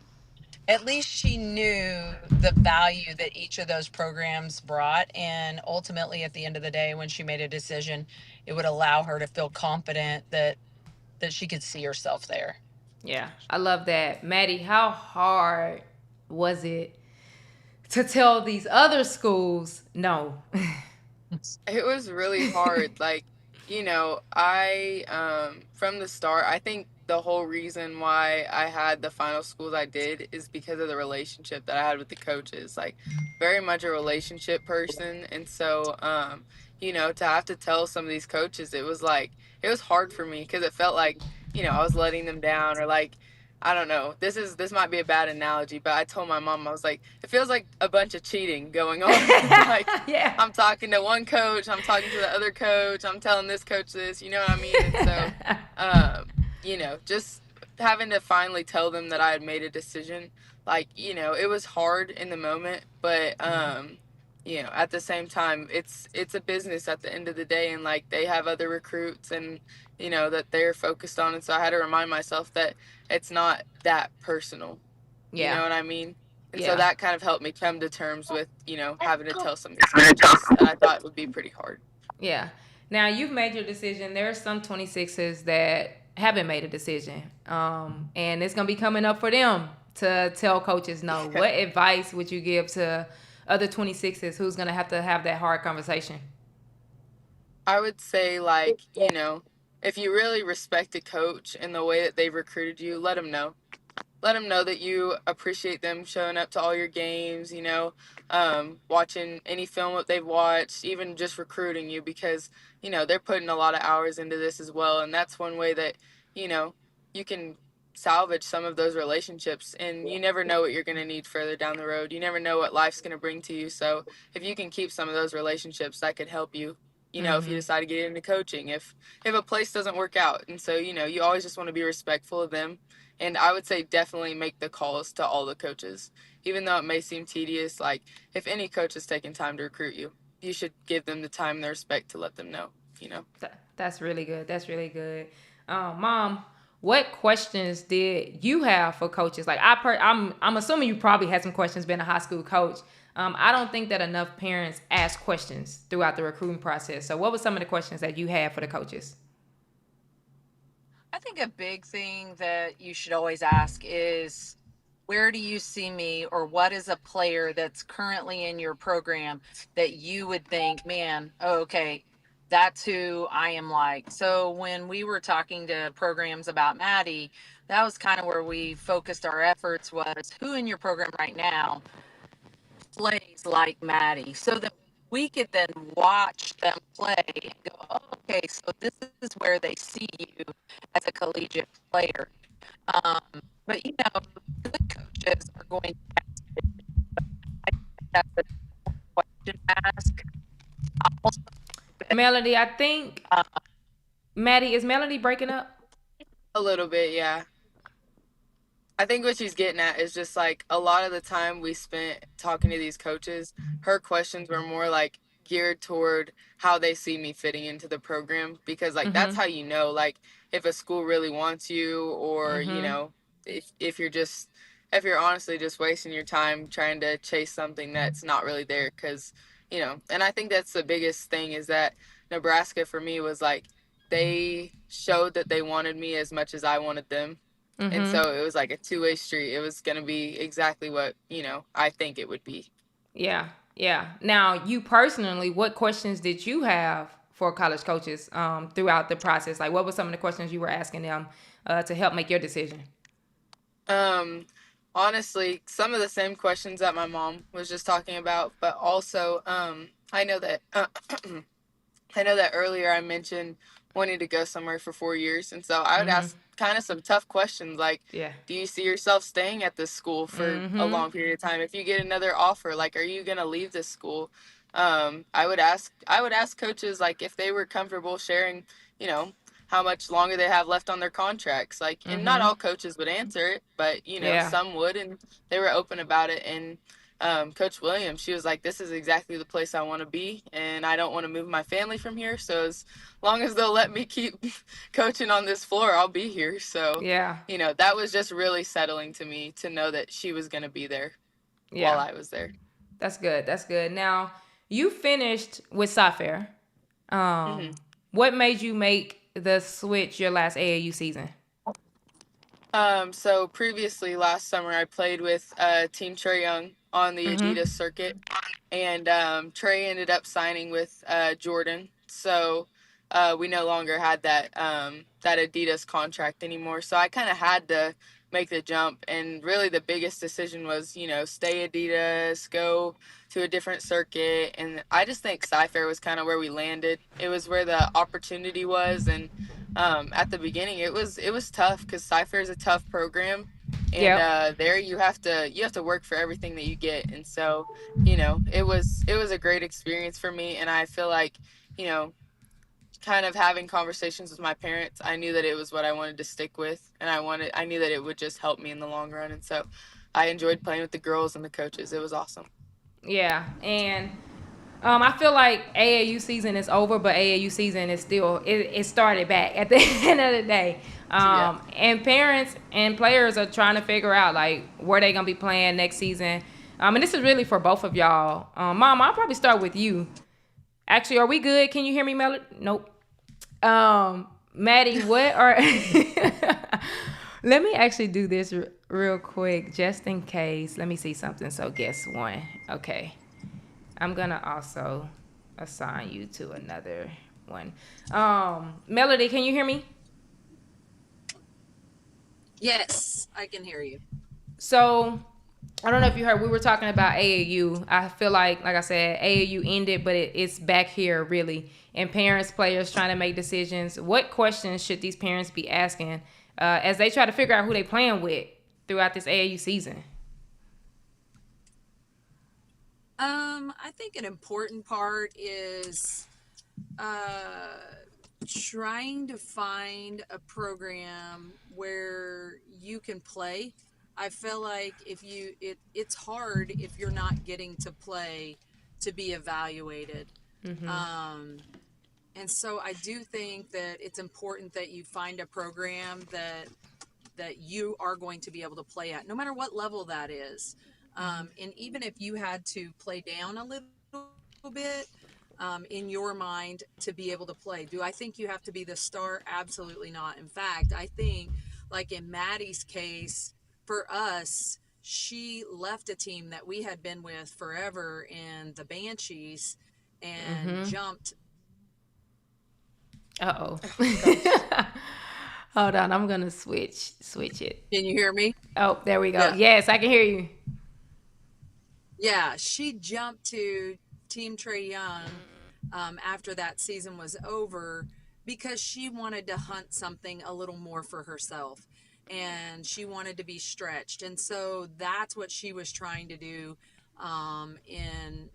at least she knew the value that each of those programs brought. And ultimately, at the end of the day, when she made a decision, it would allow her to feel confident that she could see herself there.
Yeah, I love that. Maddie, how hard was it to tell these other schools no?
It was really hard. Like, I, from the start, I think the whole reason why I had the final schools I did is because of the relationship that I had with the coaches. Like, very much a relationship person. And so, to have to tell some of these coaches, it was hard for me because it felt like, I was letting them down, or like, I don't know. This might be a bad analogy, but I told my mom, I was like, it feels like a bunch of cheating going on. Like,
yeah.
I'm talking to one coach, I'm talking to the other coach, I'm telling this coach this, you know what I mean? And so, just having to finally tell them that I had made a decision, like, it was hard in the moment, but at the same time, it's a business at the end of the day, and like they have other recruits and that they're focused on, and so I had to remind myself that it's not that personal. You
Yeah.
know what I mean? And so
Yeah.
that kind of helped me come to terms with, having to tell some of these coaches that I thought would be pretty hard.
Yeah. Now you've made your decision. There are some 26s that haven't made a decision. And it's gonna be coming up for them to tell coaches no. What advice would you give to other 26s who's gonna have to have that hard conversation?
I would say, like, if you really respect a coach and the way that they've recruited you, let them know. Let them know that you appreciate them showing up to all your games, watching any film that they've watched, even just recruiting you, because, they're putting a lot of hours into this as well. And that's one way that, you know, you can salvage some of those relationships. And you never know what you're going to need further down the road. You never know what life's going to bring to you. So if you can keep some of those relationships, that could help you. If you decide to get into coaching, if a place doesn't work out. And so, you always just want to be respectful of them. And I would say definitely make the calls to all the coaches. Even though it may seem tedious, like, if any coach is taking time to recruit you, you should give them the time and the respect to let them know.
That's really good. That's really good. Mom, what questions did you have for coaches? Like I'm assuming you probably had some questions being a high school coach. I don't think that enough parents ask questions throughout the recruiting process. So what were some of the questions that you had for the coaches?
I think a big thing that you should always ask is, where do you see me, or what is a player that's currently in your program that you would think, man, oh, okay, that's who I am like. So when we were talking to programs about Maddi, that was kind of where we focused our efforts, was who in your program right now plays like Maddi, so that we could then watch them play and go, oh, okay, so this is where they see you as a collegiate player. Um, but good coaches are going to ask it. I think that's a question to ask. Also,
Melody, I think
uh,
Maddie, is Melody breaking up?
A little bit, yeah. I think what she's getting at is just like a lot of the time we spent talking to these coaches, her questions were more like geared toward how they see me fitting into the program, because like that's
Mm-hmm.
how like if a school really wants you, or
Mm-hmm.
if you're honestly just wasting your time trying to chase something that's not really there, because and I think that's the biggest thing, is that Nebraska for me was like, they showed that they wanted me as much as I wanted them, and
Mm-hmm.
so it was like a two-way street. It was going to be exactly what, I think it would be.
Yeah. Yeah. Now, you personally, what questions did you have for college coaches throughout the process? Like, what were some of the questions you were asking them to help make your decision?
Um, Honestly, some of the same questions that my mom was just talking about, but also, I know that I know that earlier I mentioned wanting to go somewhere for 4 years. And so I would
Mm-hmm.
ask kind of some tough questions like,
Yeah.
do you see yourself staying at this school for a
Mm-hmm.
long period of time? If you get another offer, like, are you going to leave this school? I would ask coaches, like, if they were comfortable sharing, you know, how much longer they have left on their contracts. Like, and not
Mm-hmm.
all coaches would answer it, but,
Yeah.
some would, and they were open about it. And Coach Williams, she was like, this is exactly the place I want to be, and I don't want to move my family from here. So as long as they'll let me keep coaching on this floor, I'll be here. So,
Yeah.
that was just really settling to me, to know that she was going to be there while
Yeah.
I was there.
That's good. That's good. Now, you finished with Sapphire.
hmm
What made you make the switch your last AAU season?
So previously last summer, I played with Team Trey Young on the
Mm-hmm.
Adidas circuit, and Trey ended up signing with Jordan. So we no longer had that Adidas contract anymore. So I kind of had to make the jump, and really the biggest decision was, stay Adidas, go to a different circuit, and I just think Sci-Fair was kind of where we landed. It was where the opportunity was, and at the beginning it was tough, because Sci-Fair is a tough program, and
Yep.
there you have to work for everything that you get. And so it was a great experience for me, and I feel like, you know kind of having conversations with my parents, I knew that it was what I wanted to stick with, and I knew that it would just help me in the long run. And so I enjoyed playing with the girls and the coaches. It was awesome.
Yeah. And I feel like AAU season is over, but AAU season is still it started back at the end of the day.
Yeah.
And parents and players are trying to figure out like where they gonna be playing next season. And this is really for both of y'all. Mom, I'll probably start with you. Actually, are we good? Can you hear me, Melody? Nope. Maddie, what are? Let me actually do this real quick, just in case. Let me see something. So, guess one. Okay. I'm gonna also assign you to another one. Melody, can you hear me?
Yes, I can hear you.
So I don't know if you heard, we were talking about AAU. I feel like I said, AAU ended, but it's back here really. And parents, players trying to make decisions. What questions should these parents be asking as they try to figure out who they playing with throughout this AAU season?
I think an important part is trying to find a program where you can play. I feel like it's hard if you're not getting to play to be evaluated. And so I do think that it's important that you find a program that you are going to be able to play at, no matter what level that is. And even if you had to play down a little bit in your mind to be able to play. Do I think you have to be the star? Absolutely not. In fact, I think, like in Maddie's case, for us, she left a team that we had been with forever in the Banshees and jumped.
Uh oh. Hold on, I'm gonna switch it.
Can you hear me?
Oh, there we go.
Yeah.
Yes, I can hear you.
Yeah, she jumped to Team Trey Young after that season was over because she wanted to hunt something a little more for herself and she wanted to be stretched. And so that's what she was trying to do in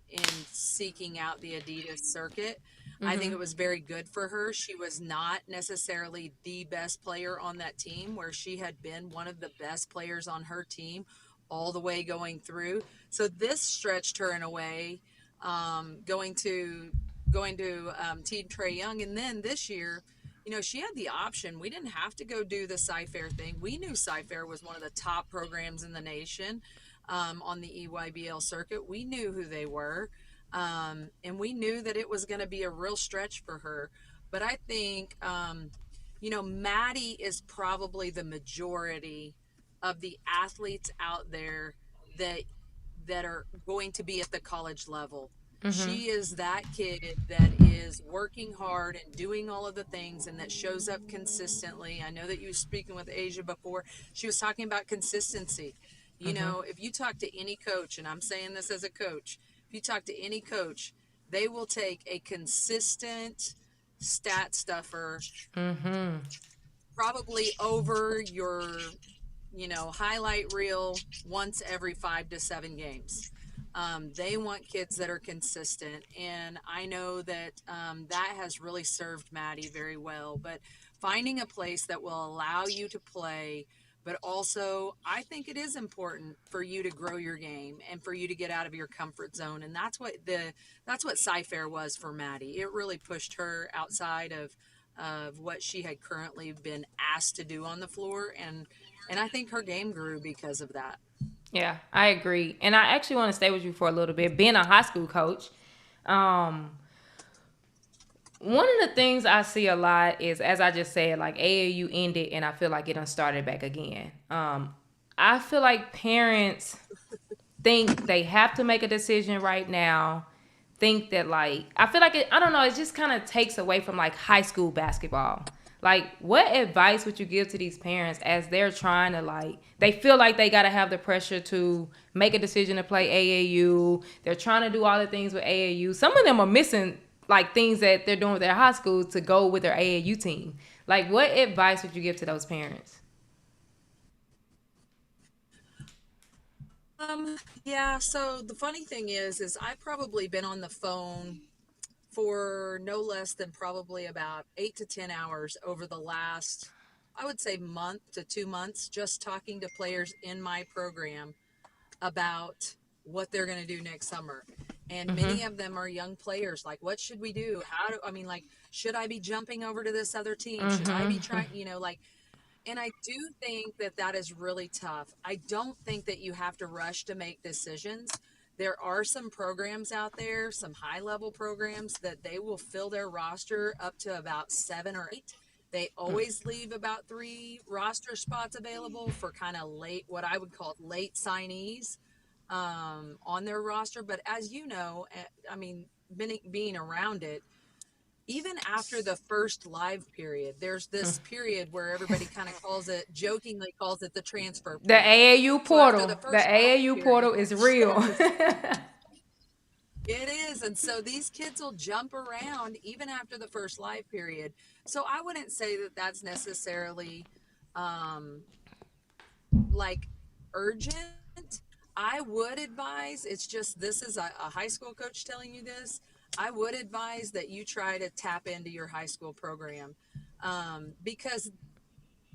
seeking out the Adidas circuit. I think it was very good for her. She was not necessarily the best player on that team, where she had been one of the best players on her team all the way going through. So this stretched her in a way, going to Team Trey Young. And then this year, she had the option. We didn't have to go do the Cy-Fair thing. We knew Cy-Fair was one of the top programs in the nation on the EYBL circuit. We knew who they were. And we knew that it was going to be a real stretch for her. But I think, Maddi is probably the majority of the athletes out there that are going to be at the college level. She is that kid that is working hard and doing all of the things and that shows up consistently. I know that you were speaking with Asia before. She was talking about consistency. If you talk to any coach, and I'm saying this as a coach, if you talk to any coach, they will take a consistent stat stuffer probably over your highlight reel once every 5 to 7 games. They want kids that are consistent, and I know that that has really served Maddi very well. But finding a place that will allow you to play, but also I think it is important for you to grow your game and for you to get out of your comfort zone, and that's what Cy-Fair was for Maddi. It really pushed her outside of what she had currently been asked to do on the floor, and I think her game grew because of that.
Yeah, I agree. And I actually want to stay with you for a little bit. Being a high school coach, one of the things I see a lot is, as I just said, like AAU ended and I feel like it done started back again. I feel like parents think they have to make a decision right now. Think that I feel like I don't know, it just kind of takes away from high school basketball. What advice would you give to these parents as they're trying to they feel like they got to have the pressure to make a decision to play AAU. They're trying to do all the things with AAU. Some of them are missing things that they're doing with their high school to go with their AAU team. What advice would you give to those parents?
Yeah, so the funny thing is I've probably been on the phone for no less than probably about 8 to 10 hours over the last, I would say, month to 2 months, just talking to players in my program about what they're going to do next summer. And many of them are young players. Like, what should we do? Like, should I be jumping over to this other team? Should I be trying, like, and I do think that that is really tough. I don't think that you have to rush to make decisions. There are some programs out there, some high level programs that they will fill their roster up to about 7 or 8. They always leave about 3 roster spots available for kind of late, what I would call late signees on their roster. But as you know, I mean, being around it, even after the first live period, there's this period where everybody kind of jokingly calls it the transfer
The
period.
AAU
So after
portal.
the
The
first live
AAU
period,
portal is real.
it is. And so these kids will jump around even after the first live period. So I wouldn't say that that's necessarily like urgent. I would advise, it's just, this is a high school coach telling you this. I would advise that you try to tap into your high school program because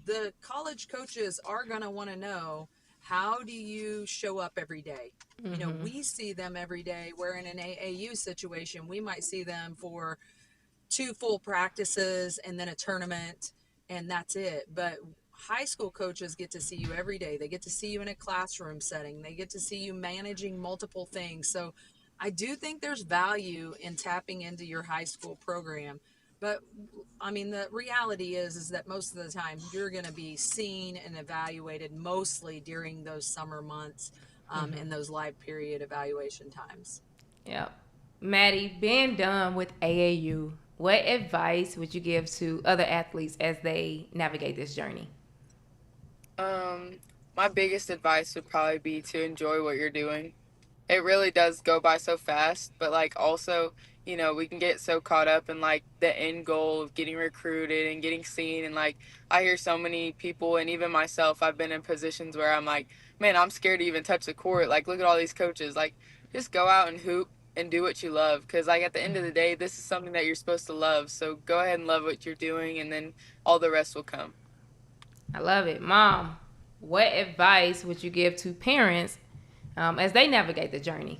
the college coaches are going to want to know, how do you show up every day? You know, we see them every day, where in an AAU situation, we might see them for 2 full practices and then a tournament, and that's it. But high school coaches get to see you every day. They get to see you in a classroom setting. They get to see you managing multiple things. So I do think there's value in tapping into your high school program. But I mean, the reality is that most of the time you're going to be seen and evaluated mostly during those summer months and those live period evaluation times.
Yep. Maddie, being done with AAU, what advice would you give to other athletes as they navigate this journey?
My biggest advice would probably be to enjoy what you're doing. It really does go by so fast, but like also, we can get so caught up in like the end goal of getting recruited and getting seen. And like, I hear so many people, and even myself, I've been in positions where I'm like, man, I'm scared to even touch the court. Like, look at all these coaches. Like, just go out and hoop and do what you love. Because like at the end of the day, this is something that you're supposed to love. So go ahead and love what you're doing, and then all the rest will come.
I love it. Mom, what advice would you give to parents as they navigate the journey?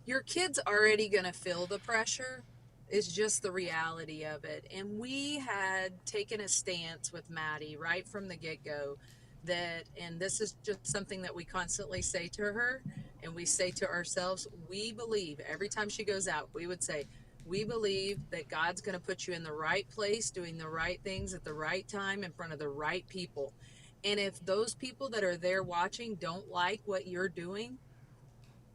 Your kid's already going to feel the pressure. It's just the reality of it. And we had taken a stance with Maddie right from the get-go that, and this is just something that we constantly say to her and we say to ourselves, we believe every time she goes out, we would say, we believe that God's going to put you in the right place, doing the right things at the right time in front of the right people. And if those people that are there watching don't like what you're doing,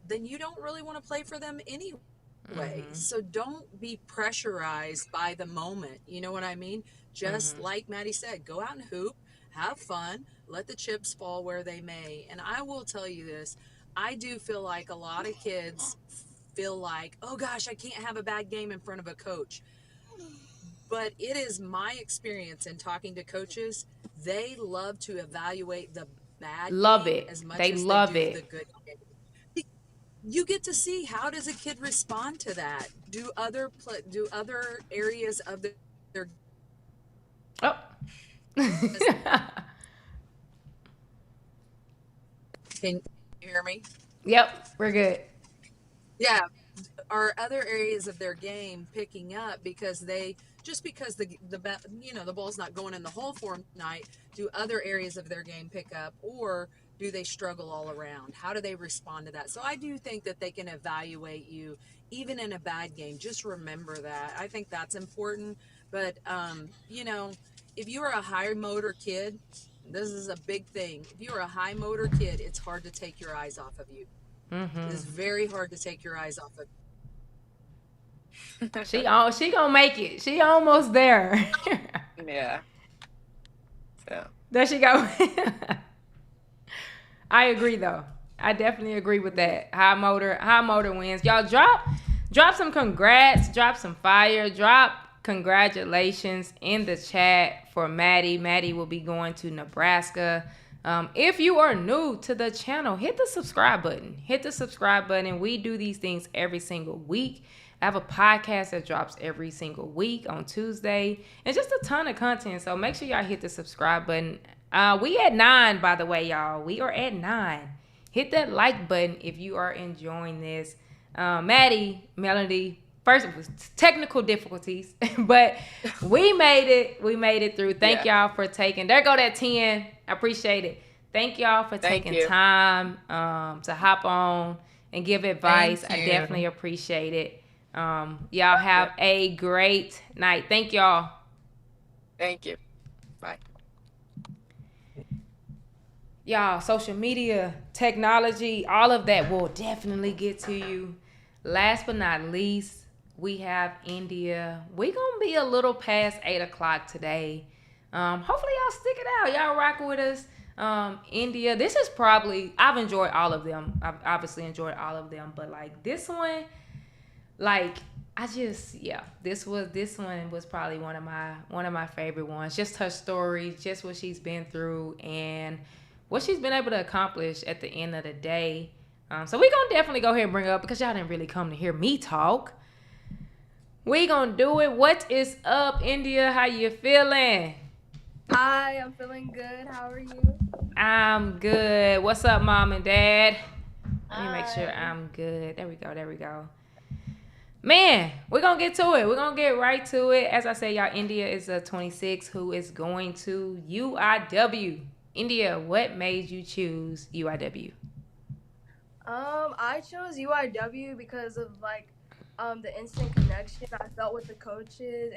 then you don't really want to play for them anyway. So don't be pressurized by the moment. You know what I mean? Just like Maddie said, go out and hoop, have fun, let the chips fall where they may. And I will tell you this, I do feel like a lot of kids feel like, oh gosh, I can't have a bad game in front of a coach. But it is my experience in talking to coaches, they love to evaluate the bad game as much as they do the good game. You get to see, how does a kid respond to that? Do other areas of their
Oh.
Can you hear me?
Yep, we're good.
Yeah. Are other areas of their game picking up because the ball's not going in the hole for them tonight? Do other areas of their game pick up, or do they struggle all around? How do they respond to that? So I do think that they can evaluate you even in a bad game. Just remember that. I think that's important. But, if you're a high motor kid, this is a big thing. If you're a high motor kid, it's hard to take your eyes off of you. It's very hard to take your eyes off of you.
She gonna make it. She almost there.
Yeah. So.
There she go. I agree though. I definitely agree with that. High motor wins. Y'all drop some congrats, drop some fire, drop congratulations in the chat for Maddie. Maddie will be going to Nebraska. If you are new to the channel, hit the subscribe button. We do these things every single week. I have a podcast that drops every single week on Tuesday, and just a ton of content. So make sure y'all hit the subscribe button. We at 9, by the way, y'all. We are at 9. hit that like button if you are enjoying this. Maddie, Melody, first it was technical difficulties, but we made it. We made it through. Thank y'all for taking. There go that 10. I appreciate it. Thank y'all for taking time to hop on and give advice. I definitely appreciate it. Y'all have a great night. Thank y'all.
Thank you. Bye.
Y'all, social media, technology, all of that will definitely get to you. Last but not least, we have Endia. We gonna be a little past 8 o'clock today. Hopefully y'all stick it out. Y'all rock with us. Endia, this is probably, I've enjoyed all of them. I've obviously enjoyed all of them, but like this one, like this one was probably one of my favorite ones. Just her story, just what she's been through, and what she's been able to accomplish at the end of the day. So we gonna definitely go ahead and bring it up because y'all didn't really come to hear me talk. We gonna do it. What is up, Endia? How you feeling?
Hi, I'm feeling good. How are you?
I'm good. What's up, Mom and Dad? Let me make sure
Hi.
I'm good. There we go. Man, we're going to get to it. We're going to get right to it. As I said, y'all, Endia is a 26 who is going to UIW. Endia, what made you choose UIW?
I chose UIW because of the instant connection I felt with the coaches.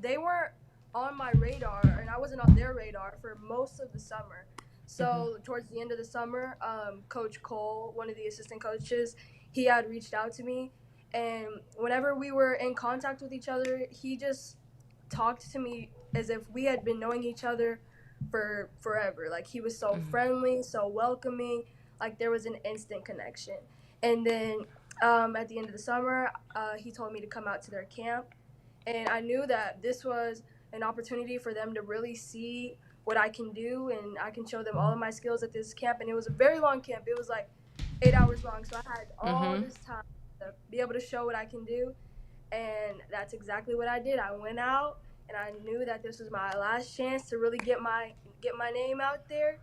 They weren't on my radar, and I wasn't on their radar for most of the summer. So towards the end of the summer, Coach Cole, one of the assistant coaches, he had reached out to me, and whenever we were in contact with each other, he just talked to me as if we had been knowing each other for forever. Like, he was so friendly, so welcoming. Like, there was an instant connection. And then at the end of the summer, he told me to come out to their camp, and I knew that this was an opportunity for them to really see what I can do, and I can show them all of my skills at this camp. And it was a very long camp. It was like 8 hours long, so I had all this time to be able to show what I can do, and that's exactly what I did. I went out, and I knew that this was my last chance to really get my name out there,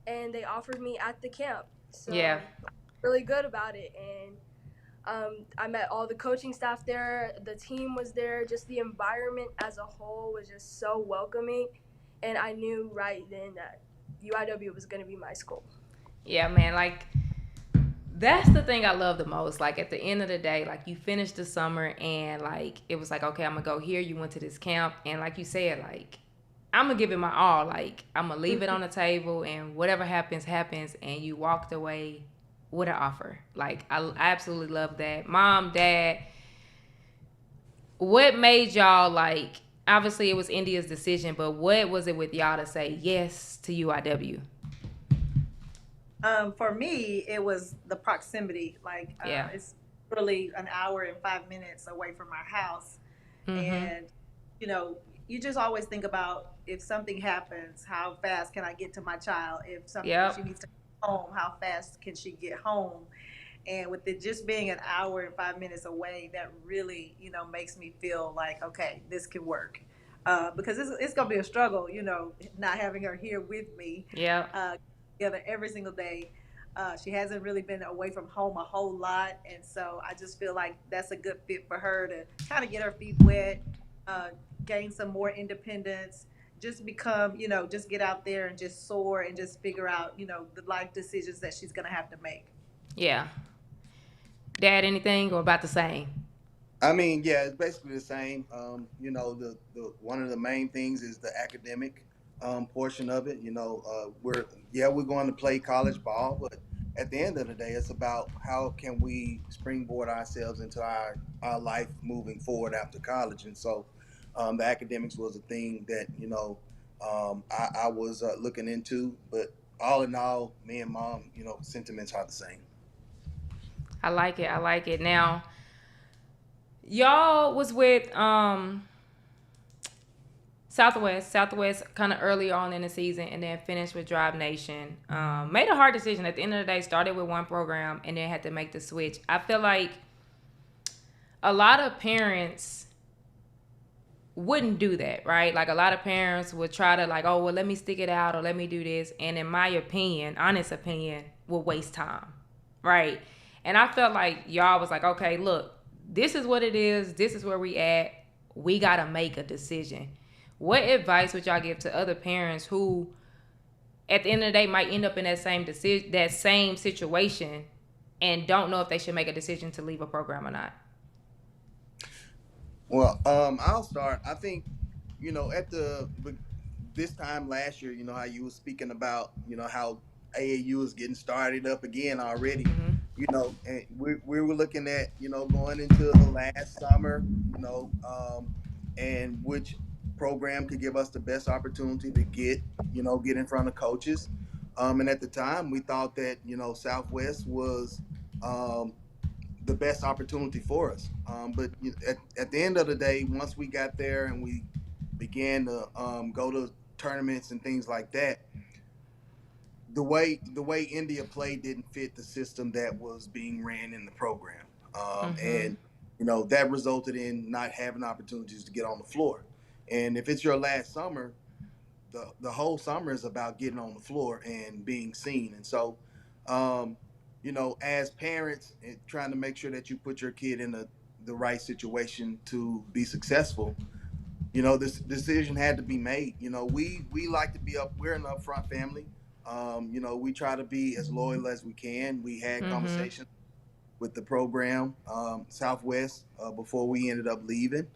and they offered me at the camp. So I'm really good about it. And I met all the coaching staff there. The team was there. Just the environment as a whole was just so welcoming, and I knew right then that UIW was going to be my school.
Yeah, man, like, that's the thing I love the most. Like, at the end of the day, like, you finished the summer and like it was like, okay, I'm gonna go here. You went to this camp, and like you said, like, I'm gonna give it my all. Like, I'm gonna leave it on the table, and whatever happens, and you walked away with an offer. Like, I absolutely love that. Mom, Dad, what made y'all, like, obviously it was Endia's decision, but what was it with y'all to say yes to UIW?
For me, it was the proximity. Like, it's really an hour and 5 minutes away from our house. And, you just always think about, if something happens, how fast can I get to my child? If she needs to go home, how fast can she get home? And with it just being an hour and 5 minutes away, that really, makes me feel like, okay, this can work. Because it's going to be a struggle, not having her here with me. Together every single day. She hasn't really been away from home a whole lot, and so I just feel like that's a good fit for her to kind of get her feet wet, gain some more independence, just become, just get out there and just soar and just figure out, the life decisions that she's going to have to make.
Yeah. Dad, anything or about the same?
I mean, yeah, it's basically the same. The one of the main things is the academic portion of it. We're going to play college ball, but at the end of the day, it's about how can we springboard ourselves into our life moving forward after college. And so the academics was a thing that, I was looking into. But all in all, me and Mom, sentiments are the same.
I like it. Now, y'all was with Southwest kind of early on in the season, and then finished with Drive Nation. Made a hard decision at the end of the day. Started with one program and then had to make the switch. I feel like a lot of parents wouldn't do that, right? Like a lot of parents would try to like, oh well, let me stick it out or let me do this, and in my opinion, honest opinion, will waste time, right? And I felt like y'all was like, okay, look, this is what it is. This is where we at. We gotta make a decision. What advice would y'all give to other parents who, at the end of the day, might end up in that same decision, that same situation, and don't know if they should make a decision to leave a program or not?
Well, I'll start. I think, at this time last year, how you were speaking about, how AAU is getting started up again already.
Mm-hmm.
And we were looking at, going into the last summer, and which program could give us the best opportunity to get in front of coaches. And at the time, we thought that, Southwest was the best opportunity for us. But at the end of the day, once we got there and we began to go to tournaments and things like that, the way Endia played didn't fit the system that was being ran in the program, and that resulted in not having opportunities to get on the floor. And if it's your last summer, the whole summer is about getting on the floor and being seen. And so, as parents, trying to make sure that you put your kid in the right situation to be successful, this decision had to be made. We like to be we're an upfront family. We try to be as loyal as we can. We had conversations with the program, Southwest, before we ended up leaving,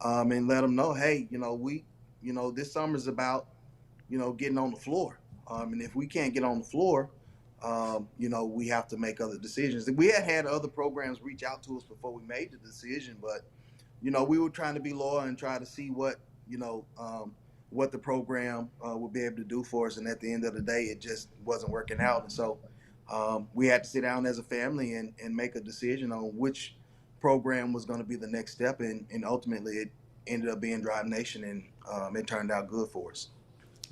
and let them know, hey, this summer's about, getting on the floor. And if we can't get on the floor, we have to make other decisions. We had other programs reach out to us before we made the decision, but, we were trying to be loyal and try to see what the program would be able to do for us. And at the end of the day, it just wasn't working out. And so we had to sit down as a family and make a decision on which program was going to be the next step. And ultimately, it ended up being Drive Nation, and it turned out good for us.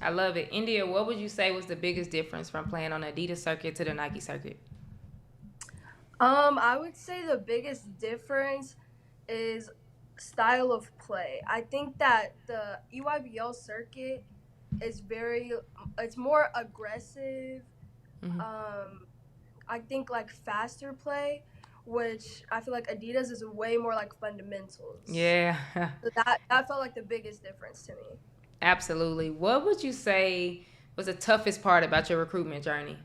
I love it. Endia, what would you say was the biggest difference from playing on the Adidas circuit to the Nike circuit?
I would say the biggest difference is style of play. I think that the EYBL circuit is it's more aggressive. I think like faster play, which I feel like Adidas is way more like fundamentals.
Yeah.
So that felt like the biggest difference to me.
Absolutely. What would you say was the toughest part about your recruitment journey?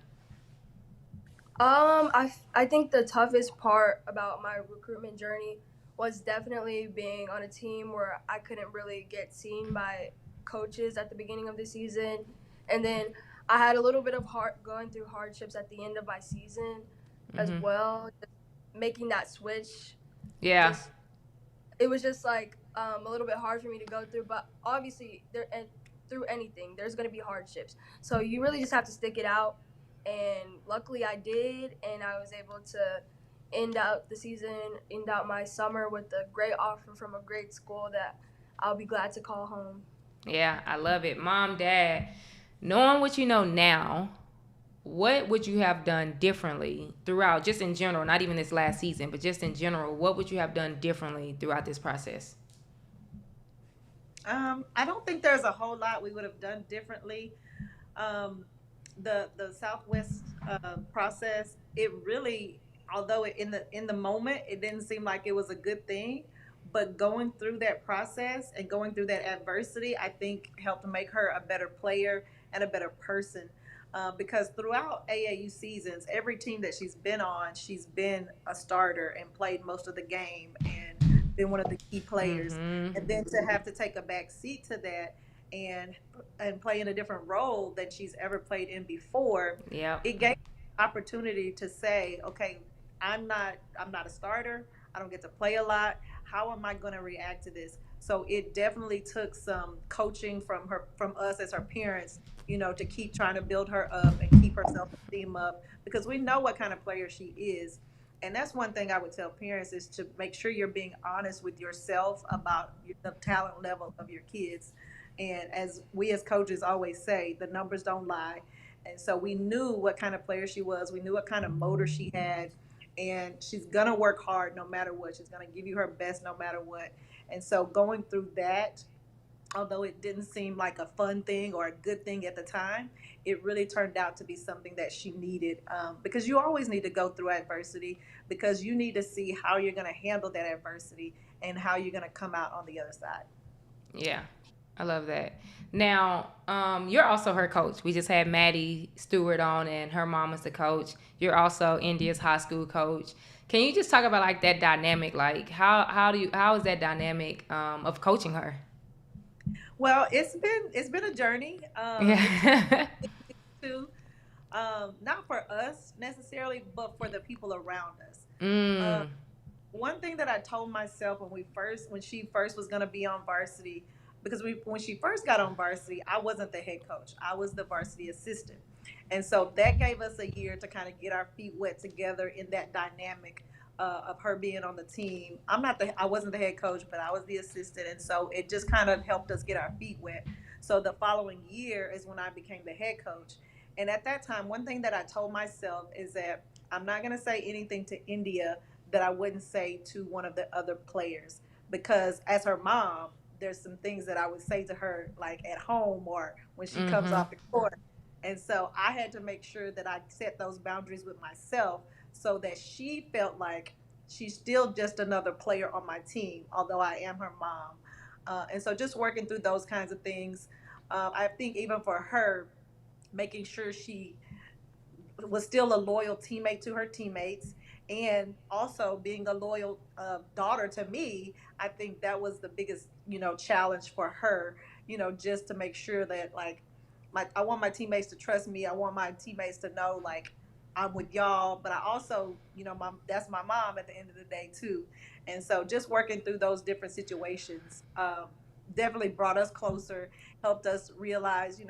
I think the toughest part about my recruitment journey was definitely being on a team where I couldn't really get seen by coaches at the beginning of the season, and then I had a little bit of going through hardships at the end of my season as well. Just making that switch, it was just like a little bit hard for me to go through. But obviously, through anything, there's gonna be hardships. So you really just have to stick it out. And luckily I did, and I was able to end out the season, end out my summer with a great offer from a great school that I'll be glad to call home.
Yeah, I love it. Mom, Dad, knowing what you know now, what would you have done differently throughout, just in general, not even this last season, but just in general, what would you have done differently throughout this process?
I don't think there's a whole lot we would have done differently. The Southwest process, it really, although in the moment it didn't seem like it was a good thing, but going through that process and going through that adversity, I think helped make her a better player and a better person. Because throughout AAU seasons, every team that she's been on, she's been a starter and played most of the game and been one of the key players. And then to have to take a back seat to that and play in a different role than she's ever played in before, it gave opportunity to say, okay, I'm not a starter. I don't get to play a lot. How am I going to react to this? So it definitely took some coaching from us as her parents, to keep trying to build her up and keep her self-esteem up, because we know what kind of player she is. And that's one thing I would tell parents, is to make sure you're being honest with yourself about the talent level of your kids. And as we as coaches always say, the numbers don't lie. And so we knew what kind of player she was. We knew what kind of motor she had. And she's going to work hard no matter what. She's going to give you her best no matter what. And so going through that although it didn't seem like a fun thing or a good thing at the time, it really turned out to be something that she needed, because you always need to go through adversity, because you need to see how you're going to handle that adversity and how you're going to come out on the other side.
Yeah, I love that. Now, you're also her coach. We just had Maddie Stewart on, and her mom is the coach. You're also India's high school coach. Can you just talk about like that dynamic? Like how is that dynamic of coaching her?
Well, it's been a journey.
Yeah.
To not for us necessarily, but for the people around us. Uh,
mm.
One thing that I told myself when she first was going to be on varsity, because when she first got on varsity, I wasn't the head coach. I was the varsity assistant. And so that gave us a year to kind of get our feet wet together in that dynamic of her being on the team. I wasn't the head coach, but I was the assistant. And so it just kind of helped us get our feet wet. So the following year is when I became the head coach. And at that time, one thing that I told myself is that I'm not going to say anything to India that I wouldn't say to one of the other players, because as her mom, there's some things that I would say to her like at home or when she comes
Mhm.
off the court. And so I had to make sure that I set those boundaries with myself so that she felt like she's still just another player on my team, although I am her mom. And so just working through those kinds of things. I think even for her, making sure she was still a loyal teammate to her teammates, and also being a loyal daughter to me. I think that was the biggest challenge for her, just to make sure that like I want my teammates to trust me. I want my teammates to know like I'm with y'all, but I also, that's my mom at the end of the day too. And so just working through those different situations definitely brought us closer, helped us realize,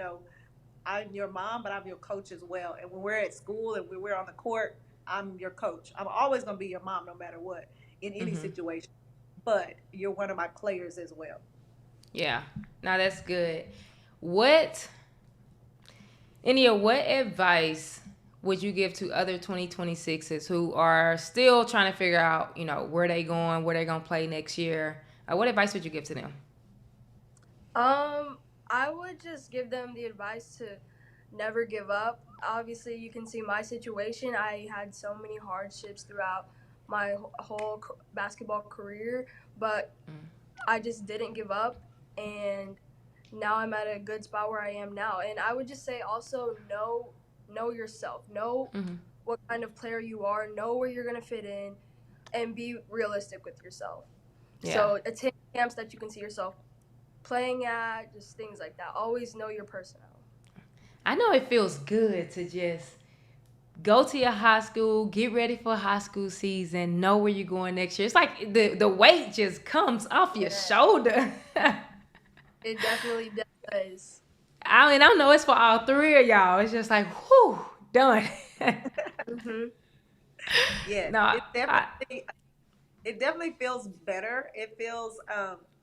I'm your mom, but I'm your coach as well. And when we're at school and when we're on the court, I'm your coach. I'm always going to be your mom no matter what in any
Mhm.
situation, but you're one of my players as well.
Yeah. Now that's good. What India, what advice would you give to other 2026s who are still trying to figure out, where they going, where they going to play next year? What advice would you give to them?
I would just give them the advice to never give up. Obviously, you can see my situation. I had so many hardships throughout my whole basketball career, but
Mm.
I just didn't give up, and now I'm at a good spot where I am now. And I would just say also know yourself. Know
Mhm.
what kind of player you are, know where you're going to fit in, and be realistic with yourself.
Yeah.
So attend camps that you can see yourself playing at, just things like that. Always know your personnel.
I know it feels good to just go to your high school, get ready for high school season, know where you're going next year. It's like the weight just comes off your
Yeah,
shoulder.
it definitely does.
I know it's for all three of y'all. It's just like, whew, done.
Mhm.
Yes,
no, I,
it definitely feels better. It feels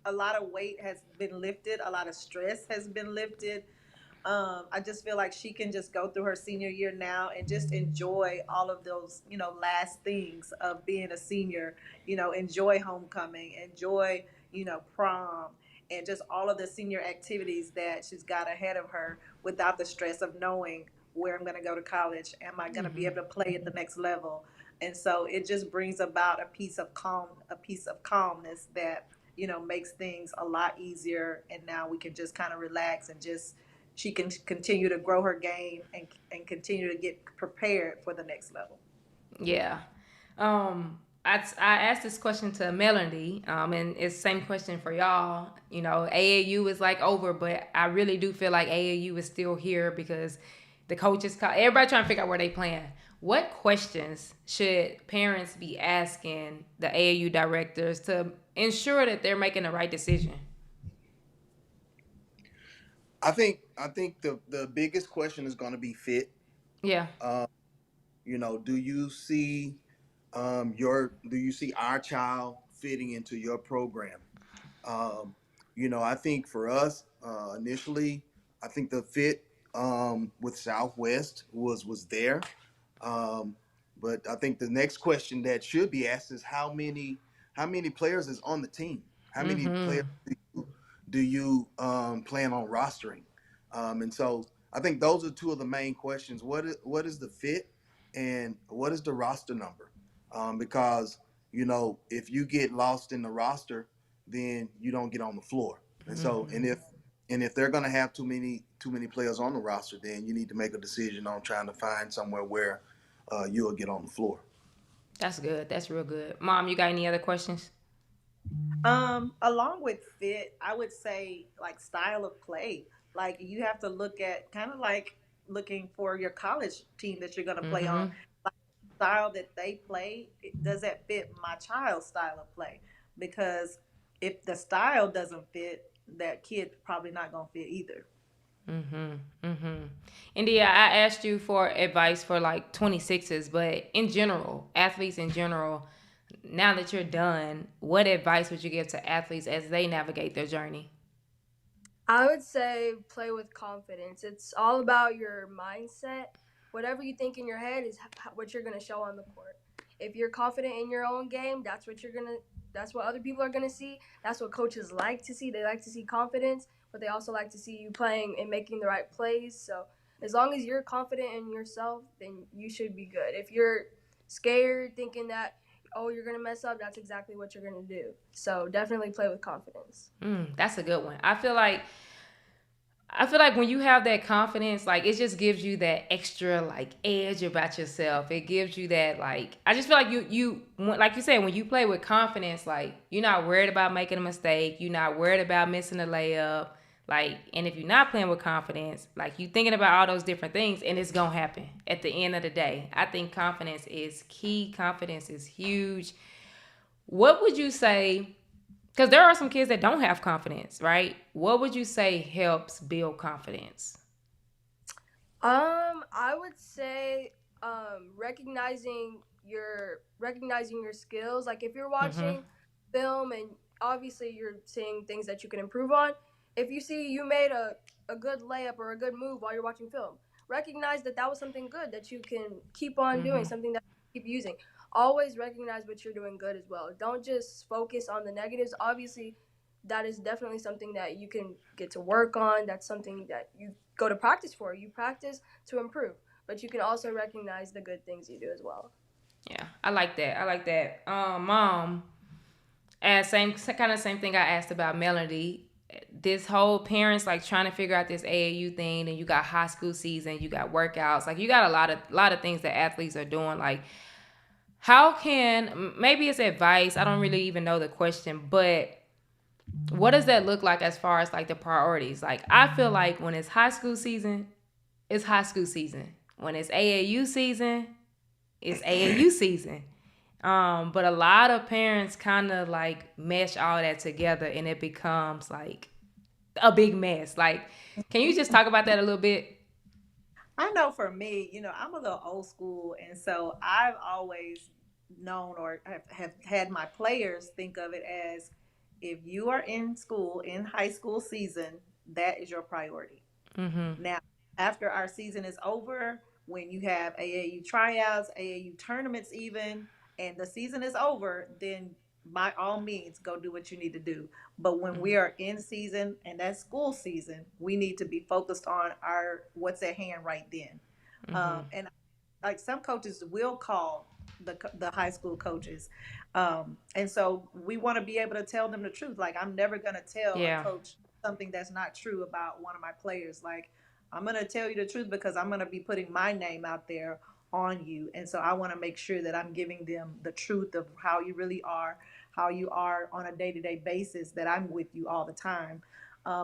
a lot of weight has been lifted, a lot of stress has been lifted. I just feel like she can just go through her senior year now and just enjoy all of those, last things of being a senior. Enjoy homecoming, enjoy, prom, and just all of the senior activities that she's got ahead of her without the stress of knowing where I'm going to go to college. Am I going to be
mhm.
able to play at the next level? And so it just brings about a piece of calmness that makes things a lot easier. And now we can just kind of relax and just she can continue to grow her game and continue to get prepared for the next level.
Yeah. I asked this question to Melanie, and it's the same question for y'all. AAU is like over, but I really do feel like AAU is still here because the coaches, everybody trying to figure out where they playing. What questions should parents be asking the AAU directors to ensure that they're making the right decision?
I think the biggest question is going to be fit.
Yeah.
Um, do you see do you see our child fitting into your program? Um, I think for us initially, I think the fit with Southwest was there. Um, but I think the next question that should be asked is how many players is on the team? How many
Mm-hmm.
players do you plan on rostering? And so I think those are two of the main questions. What is the fit, and what is the roster number? Because if you get lost in the roster, then you don't get on the floor. And so, and if they're going to have too many players on the roster, then you need to make a decision on trying to find somewhere where you'll get on the floor.
That's good. That's real good. Mom, you got any other questions?
Along with fit, I would say like style of play. Like you have to look at kind of like looking for your college team that you're going to play on.
Mm-hmm.
Like style that they play, does that fit my child's style of play? Because if the style doesn't fit, that kid probably not going to fit either.
Mm-hmm. Mm-hmm. India, I asked you for advice for like 26s, but in general, athletes in general, now that you're done, what advice would you give to athletes as they navigate their journey?
I would say play with confidence. It's all about your mindset. Whatever you think in your head is what you're going to show on the court. If you're confident in your own game, that's what other people are going to see. That's what coaches like to see. They like to see confidence, but they also like to see you playing and making the right plays. So, as long as you're confident in yourself, then you should be good. If you're scared thinking that you're going to mess up, that's exactly what you're going to do. So, definitely play with confidence.
That's a good one. I feel like when you have that confidence, like it just gives you that extra like edge about yourself. It gives you that like I just feel like you like you said, when you play with confidence, like you're not worried about making a mistake, you're not worried about missing a layup. Like, and if you're not playing with confidence, like you thinking about all those different things, and it's gonna happen at the end of the day. I think confidence is key. Confidence is huge. What would you say? Because there are some kids that don't have confidence, right? What would you say helps build confidence?
I would say recognizing your skills. Like if you're
Mm-hmm.
watching film and obviously you're seeing things that you can improve on. If you see you made a good layup or a good move while you're watching film, recognize that was something good that you can keep on doing,
Mm-hmm.
something that you keep using. Always recognize what you're doing good as well. Don't just focus on the negatives. Obviously, that is definitely something that you can get to work on. That's something that you go to practice for. You practice to improve, but you can also recognize the good things you do as well.
Yeah, I like that. I like that. Mom, as same thing I asked about Melody. This whole parents like trying to figure out this AAU thing, and you got high school season, you got workouts, like you got a lot of things that athletes are doing. Like, how can maybe it's advice? I don't really even know the question, but what does that look like as far as like the priorities? Like, I feel like when it's high school season, it's high school season. When it's AAU season, it's AAU season. But a lot of parents kind of like mesh all that together, and it becomes like a big mess. Like, can you just talk about that a little bit?
I know for me, I'm a little old school, and so I've always known or have had my players think of it as if you are in school in high school season, that is your priority.
Mm-hmm.
Now, after our season is over, when you have AAU tryouts, AAU tournaments, even, and the season is over, then by all means, go do what you need to do. But when we are in season and that's school season, we need to be focused on our what's at hand right then.
Mm-hmm.
And like some coaches will call the high school coaches, and so we want to be able to tell them the truth. Like I'm never going to tell a
Yeah.
coach something that's not true about one of my players. Like I'm going to tell you the truth because I'm going to be putting my name out there on you, and so I want to make sure that I'm giving them the truth of how you really are, how you are on a day-to-day basis, that I'm with you all the time,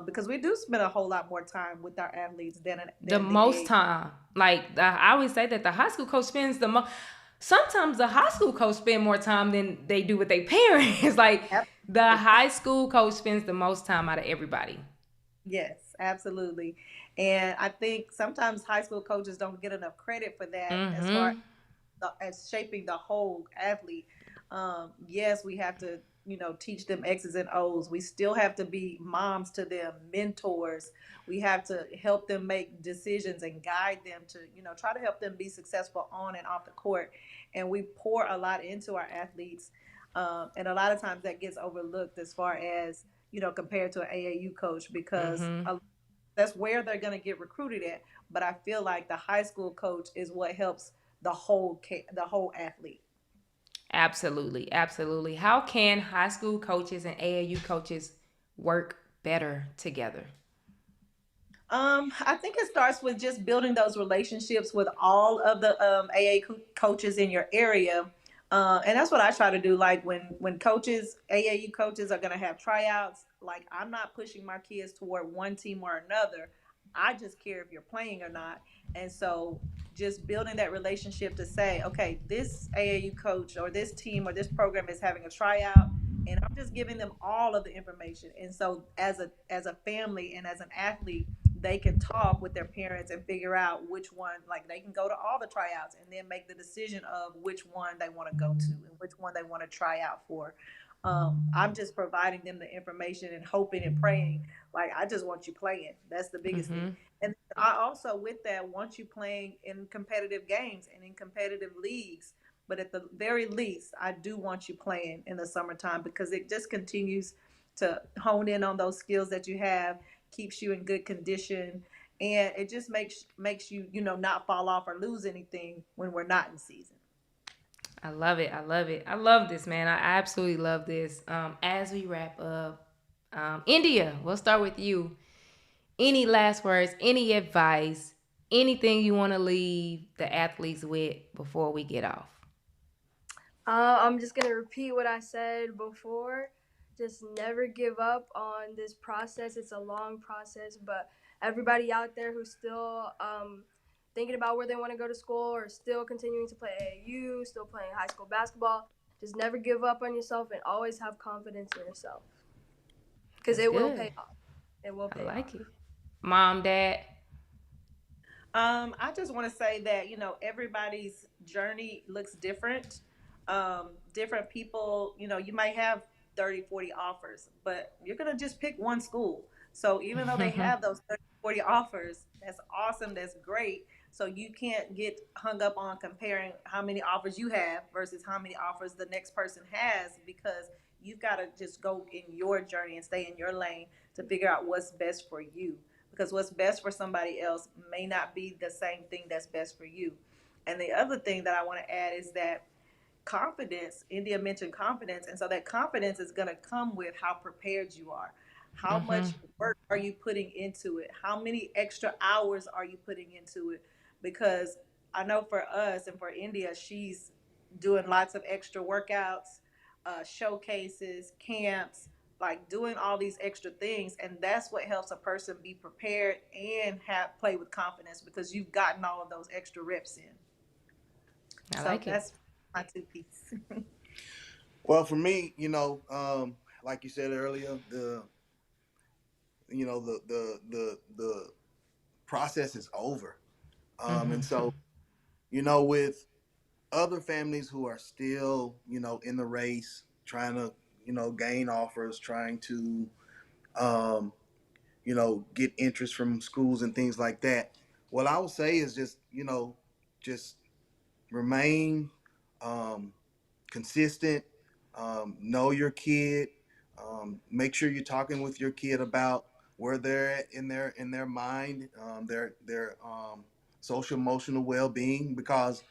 because we do spend a whole lot more time with our athletes
The
than the
most
age.
time. Like, I always say that the high school coach spends the most. Sometimes the high school coach spend more time than they do with their parents. Like, the high school coach spends the most time out of everybody.
Yes, absolutely. And I think sometimes high school coaches don't get enough credit for that as far
Mm-hmm.
as shaping the whole athlete. Yes, we have to, teach them X's and O's. We still have to be moms to them, mentors. We have to help them make decisions and guide them to, try to help them be successful on and off the court. And we pour a lot into our athletes. And a lot of times that gets overlooked as far as, compared to an AAU coach, because
Mm-hmm.
that's where they're going to get recruited at. But I feel like the high school coach is what helps the whole athlete.
Absolutely, absolutely. How can high school coaches and AAU coaches work better together?
I think it starts with just building those relationships with all of the coaches in your area, and that's what I try to do. Like when AAU coaches are going to have tryouts, like I'm not pushing my kids toward one team or another. I just care if you're playing or not, and so just building that relationship to say, okay, this AAU coach or this team or this program is having a tryout, and I'm just giving them all of the information. And so as a family and as an athlete, they can talk with their parents and figure out which one, like they can go to all the tryouts and then make the decision of which one they want to go to and which one they want to try out for. I'm just providing them the information and hoping and praying. Like, I just want you playing. That's the biggest
Mm-hmm.
thing. And I also, with that, want you playing in competitive games and in competitive leagues. But at the very least, I do want you playing in the summertime, because it just continues to hone in on those skills that you have, keeps you in good condition, and it just makes you, not fall off or lose anything when we're not in season.
I love it. I love it. I love this, man. I absolutely love this. As we wrap up, India, we'll start with you. Any last words, any advice, anything you want to leave the athletes with before we get off?
I'm just gonna repeat what I said before. Just never give up on this process. It's a long process, but everybody out there who's still thinking about where they want to go to school or still continuing to play AAU, still playing high school basketball, just never give up on yourself and always have confidence in yourself, because
That's
it will
good.
pay off. It will
I
pay off.
like it. Mom, dad.
I just want to say that, everybody's journey looks different. Different people, you might have 30, 40 offers, but you're going to just pick one school. So even though they have those 30, 40 offers, that's awesome. That's great. So you can't get hung up on comparing how many offers you have versus how many offers the next person has, because you've got to just go in your journey and stay in your lane to figure out what's best for you, because what's best for somebody else may not be the same thing that's best for you. And the other thing that I want to add is that confidence, India mentioned confidence, and so that confidence is going to come with how prepared you are. How
Mm-hmm.
much work are you putting into it? How many extra hours are you putting into it? Because I know for us and for India, she's doing lots of extra workouts, showcases, camps, like doing all these extra things, and that's what helps a person be prepared and have play with confidence, because you've gotten all of those extra reps in.
I
So
like it.
that's my two piece.
Well, for me, like you said earlier, the process is over. And
Mm-hmm.
so, with other families who are still, in the race, trying to, gain offers, trying to, um, get interest from schools and things like that. What I would say is just, just remain um, consistent, know your kid, make sure you're talking with your kid about where they're at in their mind, their social emotional well-being, because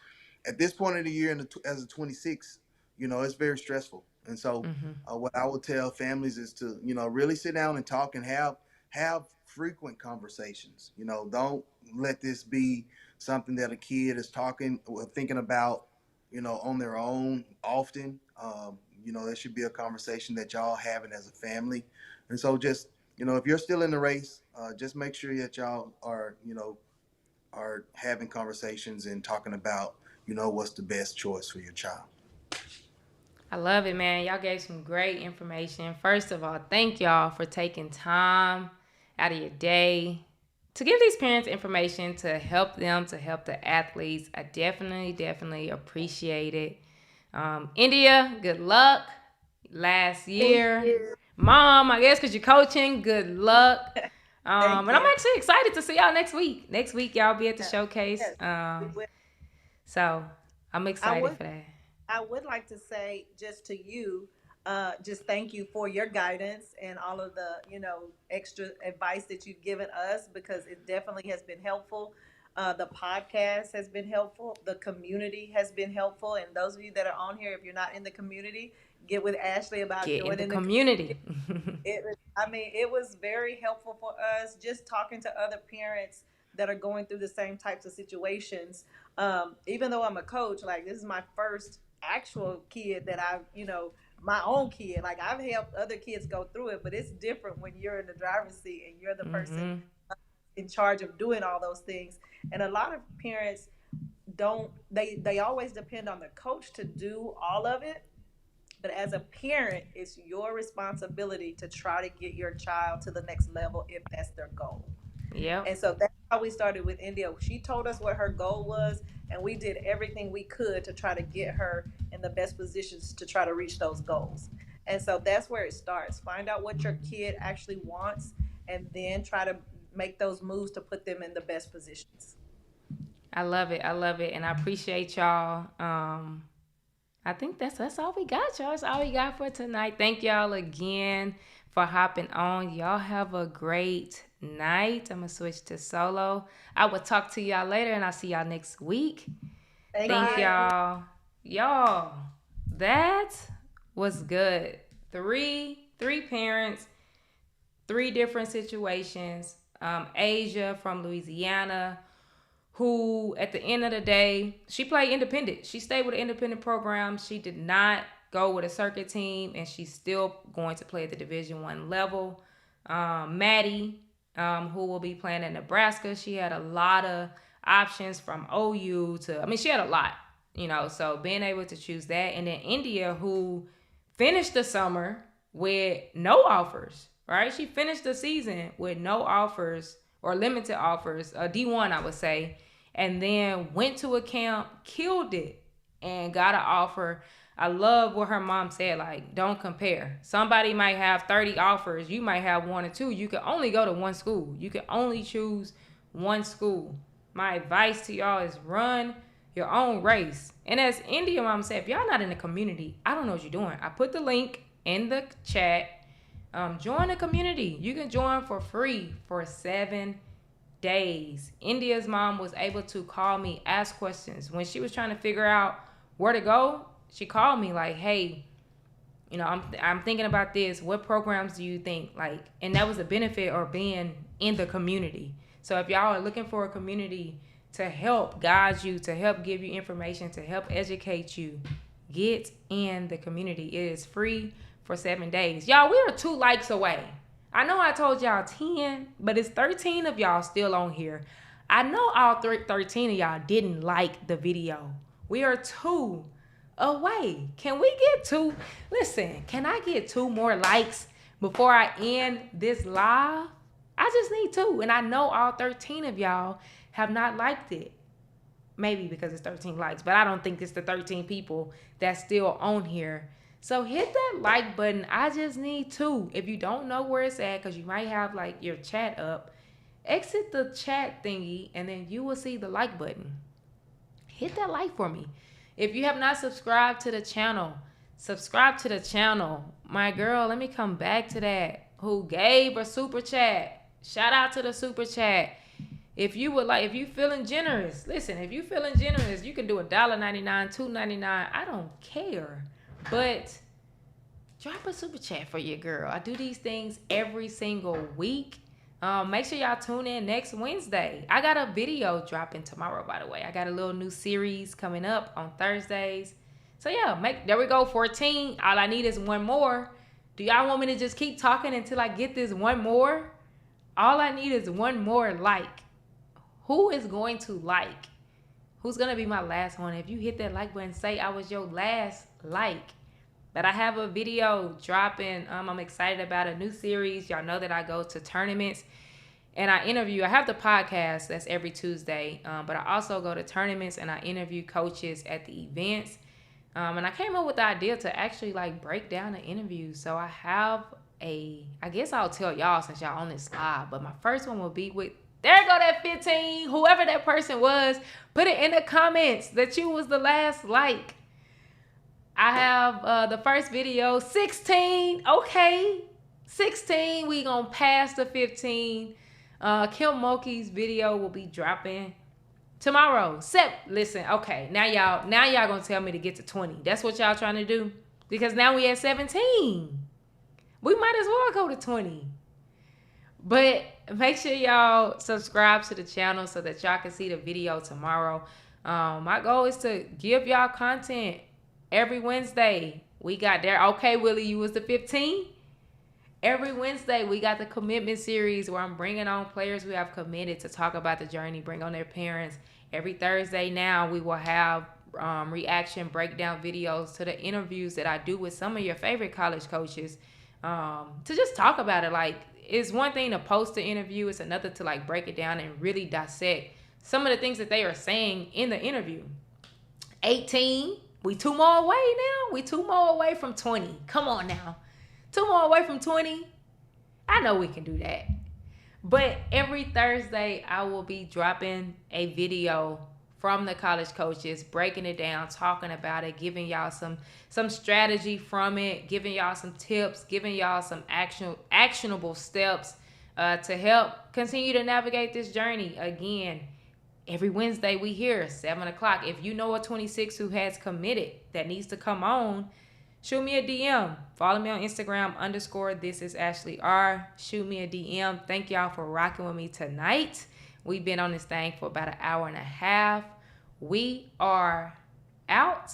at this point of the year, as a 26, it's very stressful. And so,
Mm-hmm.
what I would tell families is to, really sit down and talk and have frequent conversations. Don't let this be something that a kid is talking or thinking about, on their own often. There should be a conversation that y'all having as a family. And so, just, if you're still in the race, just make sure that y'all are having conversations and talking about, what's the best choice for your child.
I love it, man. Y'all gave some great information. First of all, thank y'all for taking time out of your day to give these parents information to help them, to help the athletes. I definitely, definitely appreciate it. India, good luck. Last
Thank
year.
you.
Mom, I guess because you're coaching, good luck.
Thank
And I'm
you.
actually excited to see y'all next week. Next week, y'all be at the
Yes,
showcase.
yes, we will.
So I'm
I
excited
would
for that.
I would like to say just to you, just thank you for your guidance and all of the, extra advice that you've given us, because it definitely has been helpful. The podcast has been helpful. The community has been helpful. And those of you that are on here, if you're not in the community, get with Ashley about
Get in the
joining the
community.
it was very helpful for us, just talking to other parents that are going through the same types of situations. Even though I'm a coach, like, this is my first actual kid that I've, my own kid. Like, I've helped other kids go through it, but it's different when you're in the driver's seat and you're the person in charge of doing all those things. And a lot of parents they always depend on the coach to do all of it. But as a parent, it's your responsibility to try to get your child to the next level if that's their goal.
Yeah.
And so that's how we started with Endia. She told us what her goal was, and we did everything we could to try to get her in the best positions to try to reach those goals. And so that's where it starts. Find out what your kid actually wants, and then try to make those moves to put them in the best positions.
I love it. And I appreciate y'all. I think that's all we got, y'all. That's all we got for tonight. Thank y'all again for hopping on. Y'all have a great night. I'm going to switch to solo. I will talk to y'all later, and I'll see y'all next week. Thank y'all. Y'all, that was good. Three parents, 3 different situations. Asia from Louisiana, who at the end of the day, she played independent. She stayed with an independent program. She did not go with a circuit team, and she's still going to play at the Division I level. Maddie, who will be playing at Nebraska, she had a lot of options from OU she had a lot, so being able to choose that. And then Endia, who finished the summer with no offers, right? She finished the season with no offers or limited offers, D1, I would say, and then went to a camp, killed it, and got an offer. I love what her mom said, like, don't compare. Somebody might have 30 offers. You might have 1 or 2. You can only go to one school. You can only choose one school. My advice to y'all is run your own race. And as Endia mom said, if y'all not in the community, I don't know what you're doing. I put the link in the chat. Join the community. You can join for free for 7 days. Endia's mom was able to call me, ask questions. When she was trying to figure out where to go, she called me like, hey, I'm thinking about this. What programs do you think? Like, and that was the benefit of being in the community. So if y'all are looking for a community to help guide you, to help give you information, to help educate you, get in the community. It is free for 7 days. Y'all, we are 2 likes away. I know I told y'all 10, but it's 13 of y'all still on here. I know all 13 of y'all didn't like the video. We are 2 away. Can we get 2? Listen, can I get 2 more likes before I end this live? I just need 2. And I know all 13 of y'all have not liked it. Maybe because it's 13 likes, but I don't think it's the 13 people that's still on here. So hit that like button. I just need 2. If you don't know where it's at, because you might have like your chat up, exit the chat thingy and then you will see the like button. Hit that like for me. If you have not subscribed to the channel, subscribe to the channel. My girl, let me come back to that, who gave a super chat. Shout out to the super chat. If you feeling generous, listen, if you feeling generous, you can do $1.99, $2.99. I don't care. But drop a super chat for your girl. I do these things every single week. Make sure y'all tune in next Wednesday. I got a video dropping tomorrow, by the way. I got a little new series coming up on Thursdays. So yeah, there we go, 14. All I need is 1 more. Do y'all want me to just keep talking until I get this 1 more? All I need is 1 more like. Who is going to like? Who's going to be my last one? If you hit that like button, say I was your last like. But I have a video dropping. I'm excited about a new series. Y'all know that I go to tournaments and I interview. I have the podcast that's every Tuesday, but I also go to tournaments and I interview coaches at the events. And I came up with the idea to actually like break down the interview. So I have I guess I'll tell y'all since y'all on this live, but my first one will be with, there go that 15, whoever that person was, put it in the comments that you was the last like. I have the first video, 16. Okay, 16. We gonna pass the 15. Kim Mulkey's video will be dropping tomorrow. Listen, okay, now y'all gonna tell me to get to 20. That's what y'all trying to do? Because now we at 17. We might as well go to 20. But make sure y'all subscribe to the channel so that y'all can see the video tomorrow. My goal is to give y'all content every Wednesday. We got there. Okay, Willie, you was the 15. Every Wednesday, we got the commitment series where I'm bringing on players who have committed to talk about the journey, bring on their parents. Every Thursday now, we will have reaction breakdown videos to the interviews that I do with some of your favorite college coaches to just talk about it. Like, it's one thing to post the interview. It's another to like break it down and really dissect some of the things that they are saying in the interview. 18. We 2 more away now. We 2 more away from 20. Come on now. 2 more away from 20. I know we can do that. But every Thursday, I will be dropping a video from the college coaches, breaking it down, talking about it, giving y'all some strategy from it, giving y'all some tips, giving y'all some actionable steps to help continue to navigate this journey. Again, every Wednesday we here, 7 o'clock. If you know a 26 who has committed that needs to come on, shoot me a DM. Follow me on Instagram _This is Ashley R. Shoot me a DM. Thank y'all for rocking with me tonight. We've been on this thing for about an hour and a half. We are out,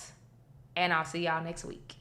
and I'll see y'all next week.